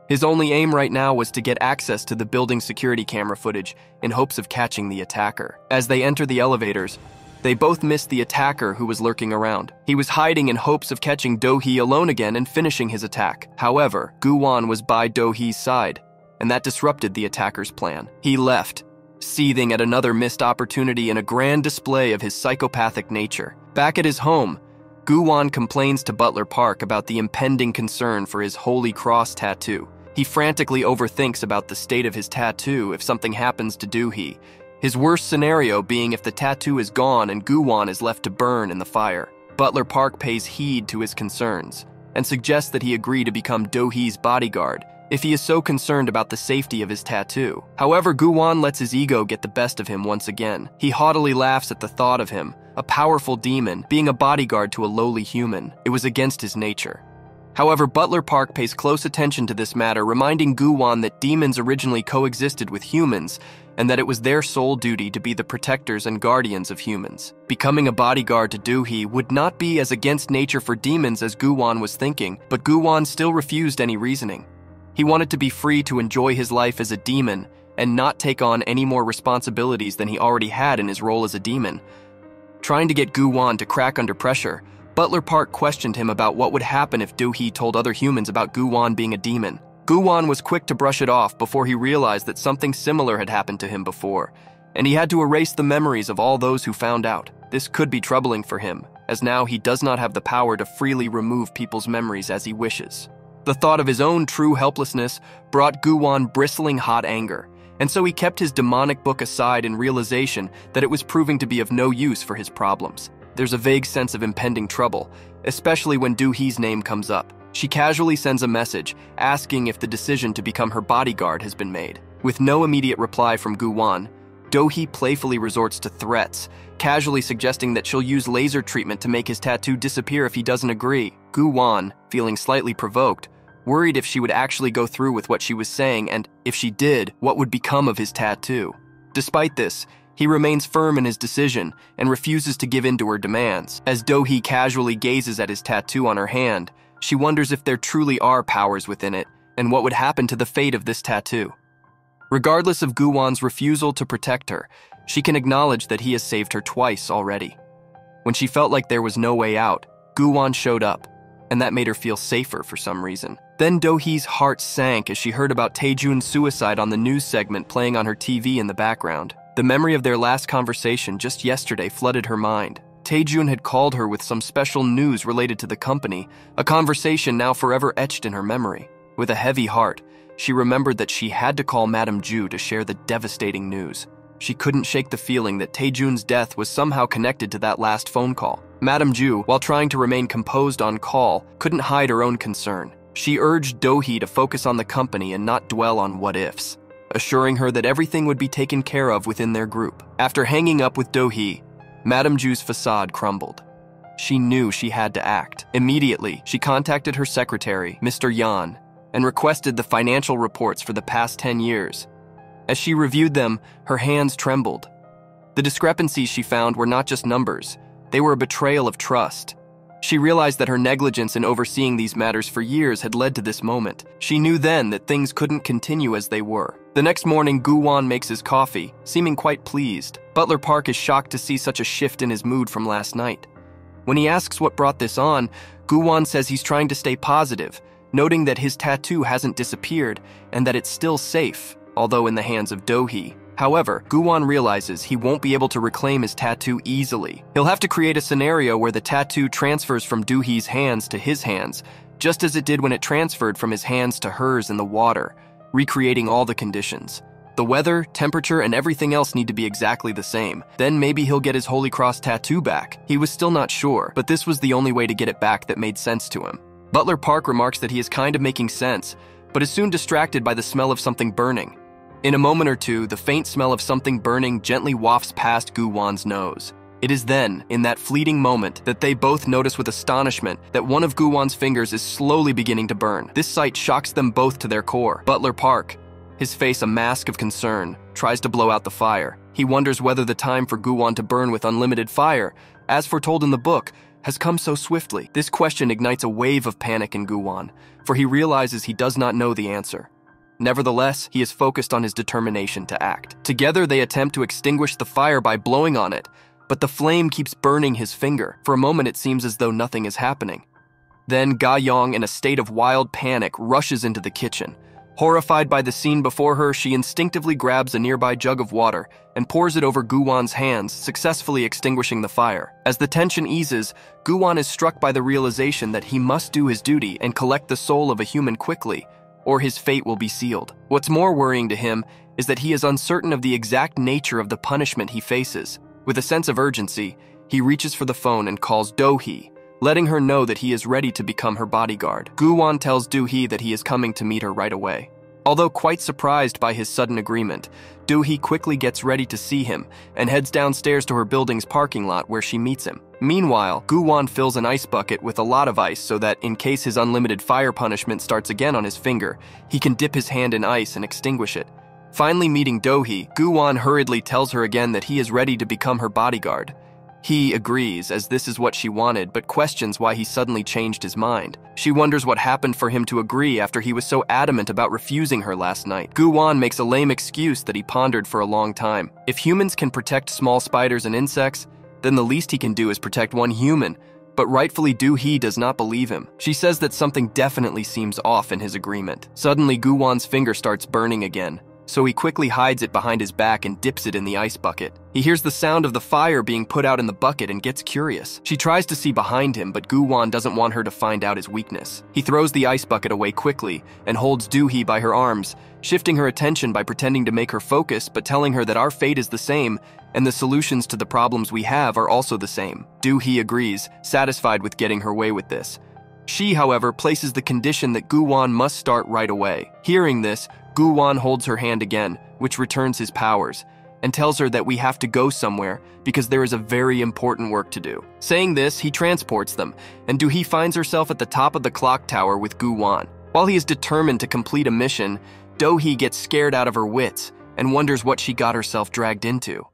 His only aim right now was to get access to the building security camera footage in hopes of catching the attacker. As they enter the elevators, they both miss the attacker who was lurking around. He was hiding in hopes of catching Do-hee alone again and finishing his attack. However, Gu-won was by Do-hee's side, and that disrupted the attacker's plan. He left, seething at another missed opportunity in a grand display of his psychopathic nature. Back at his home, Gu-won complains to Butler Park about the impending concern for his Holy Cross tattoo. He frantically overthinks about the state of his tattoo if something happens to Do-hee, his worst scenario being if the tattoo is gone and Gu-won is left to burn in the fire. Butler Park pays heed to his concerns and suggests that he agree to become Do-hee's bodyguard if he is so concerned about the safety of his tattoo. However, Gu-won lets his ego get the best of him once again. He haughtily laughs at the thought of him, a powerful demon, being a bodyguard to a lowly human. It was against his nature. However, Butler Park pays close attention to this matter, reminding Gu-won that demons originally coexisted with humans and that it was their sole duty to be the protectors and guardians of humans. Becoming a bodyguard to Do-hee would not be as against nature for demons as Gu-won was thinking, but Gu-won still refused any reasoning. He wanted to be free to enjoy his life as a demon and not take on any more responsibilities than he already had in his role as a demon. Trying to get Gu-won to crack under pressure, Butler Park questioned him about what would happen if Do-hee told other humans about Gu-won being a demon. Gu-won was quick to brush it off before he realized that something similar had happened to him before, and he had to erase the memories of all those who found out. This could be troubling for him, as now he does not have the power to freely remove people's memories as he wishes. The thought of his own true helplessness brought Gu-won bristling hot anger, and so he kept his demonic book aside in realization that it was proving to be of no use for his problems. There's a vague sense of impending trouble, especially when Do-hee's name comes up. She casually sends a message asking if the decision to become her bodyguard has been made. With no immediate reply from Gu-won, Do-hee playfully resorts to threats, casually suggesting that she'll use laser treatment to make his tattoo disappear if he doesn't agree. Gu-won, feeling slightly provoked, worried if she would actually go through with what she was saying and, if she did, what would become of his tattoo. Despite this, he remains firm in his decision and refuses to give in to her demands. As Do-hee casually gazes at his tattoo on her hand, she wonders if there truly are powers within it and what would happen to the fate of this tattoo. Regardless of Gu-won's refusal to protect her, she can acknowledge that he has saved her twice already. When she felt like there was no way out, Gu-won showed up, and that made her feel safer for some reason. Then Do-hee's heart sank as she heard about Tae-jun's suicide on the news segment playing on her TV in the background. The memory of their last conversation just yesterday flooded her mind. Tae-jun had called her with some special news related to the company, a conversation now forever etched in her memory. With a heavy heart, she remembered that she had to call Madame Ju to share the devastating news. She couldn't shake the feeling that Tae-jun's death was somehow connected to that last phone call. Madame Ju, while trying to remain composed on call, couldn't hide her own concern. She urged Do-hee to focus on the company and not dwell on what-ifs, assuring her that everything would be taken care of within their group. After hanging up with Do-hee, Madame Ju's facade crumbled. She knew she had to act. Immediately, she contacted her secretary, Mr. Yan, and requested the financial reports for the past 10 years. As she reviewed them, her hands trembled. The discrepancies she found were not just numbers, they were a betrayal of trust. She realized that her negligence in overseeing these matters for years had led to this moment. She knew then that things couldn't continue as they were. The next morning, Gu-won makes his coffee, seeming quite pleased. Butler Park is shocked to see such a shift in his mood from last night. When he asks what brought this on, Gu-won says he's trying to stay positive, noting that his tattoo hasn't disappeared and that it's still safe, although in the hands of Do-hee. However, Gu-won realizes he won't be able to reclaim his tattoo easily. He'll have to create a scenario where the tattoo transfers from Do-hee's hands to his hands, just as it did when it transferred from his hands to hers in the water, recreating all the conditions. The weather, temperature, and everything else need to be exactly the same. Then maybe he'll get his Holy Cross tattoo back. He was still not sure, but this was the only way to get it back that made sense to him. Butler Park remarks that he is kind of making sense, but is soon distracted by the smell of something burning. In a moment or two, the faint smell of something burning gently wafts past Gu-wan's nose. It is then, in that fleeting moment, that they both notice with astonishment that one of Gu-wan's fingers is slowly beginning to burn. This sight shocks them both to their core. Butler Park, his face a mask of concern, tries to blow out the fire. He wonders whether the time for Gu-wan to burn with unlimited fire, as foretold in the book, has come so swiftly. This question ignites a wave of panic in Gu-wan, for he realizes he does not know the answer. Nevertheless, he is focused on his determination to act. Together, they attempt to extinguish the fire by blowing on it, but the flame keeps burning his finger. For a moment, it seems as though nothing is happening. Then Ga-young, in a state of wild panic, rushes into the kitchen. Horrified by the scene before her, she instinctively grabs a nearby jug of water and pours it over Gu-wan's hands, successfully extinguishing the fire. As the tension eases, Gu-wan is struck by the realization that he must do his duty and collect the soul of a human quickly, or his fate will be sealed. What's more worrying to him is that he is uncertain of the exact nature of the punishment he faces. With a sense of urgency, he reaches for the phone and calls Do-hee, letting her know that he is ready to become her bodyguard. Gu-wan tells Do-hee that he is coming to meet her right away. Although quite surprised by his sudden agreement, Do-hee quickly gets ready to see him and heads downstairs to her building's parking lot where she meets him. Meanwhile, Gu-wan fills an ice bucket with a lot of ice so that in case his unlimited fire punishment starts again on his finger, he can dip his hand in ice and extinguish it. Finally meeting Do-hee, Gu-wan hurriedly tells her again that he is ready to become her bodyguard. He agrees, as this is what she wanted, but questions why he suddenly changed his mind. She wonders what happened for him to agree after he was so adamant about refusing her last night. Gu-wan makes a lame excuse that he pondered for a long time. If humans can protect small spiders and insects, then the least he can do is protect one human. But rightfully, Do-hee does not believe him. She says that something definitely seems off in his agreement. Suddenly, Gu-wan's finger starts burning again, so he quickly hides it behind his back and dips it in the ice bucket. He hears the sound of the fire being put out in the bucket and gets curious. She tries to see behind him, but Gu-wan doesn't want her to find out his weakness. He throws the ice bucket away quickly and holds Do-hee by her arms, shifting her attention by pretending to make her focus but telling her that our fate is the same and the solutions to the problems we have are also the same. Do-hee agrees, satisfied with getting her way with this. She, however, places the condition that Gu-wan must start right away. Hearing this, Gu-wan holds her hand again, which returns his powers, and tells her that we have to go somewhere because there is a very important work to do. Saying this, he transports them, and Do-hee finds herself at the top of the clock tower with Gu-wan. While he is determined to complete a mission, Do-hee gets scared out of her wits and wonders what she got herself dragged into.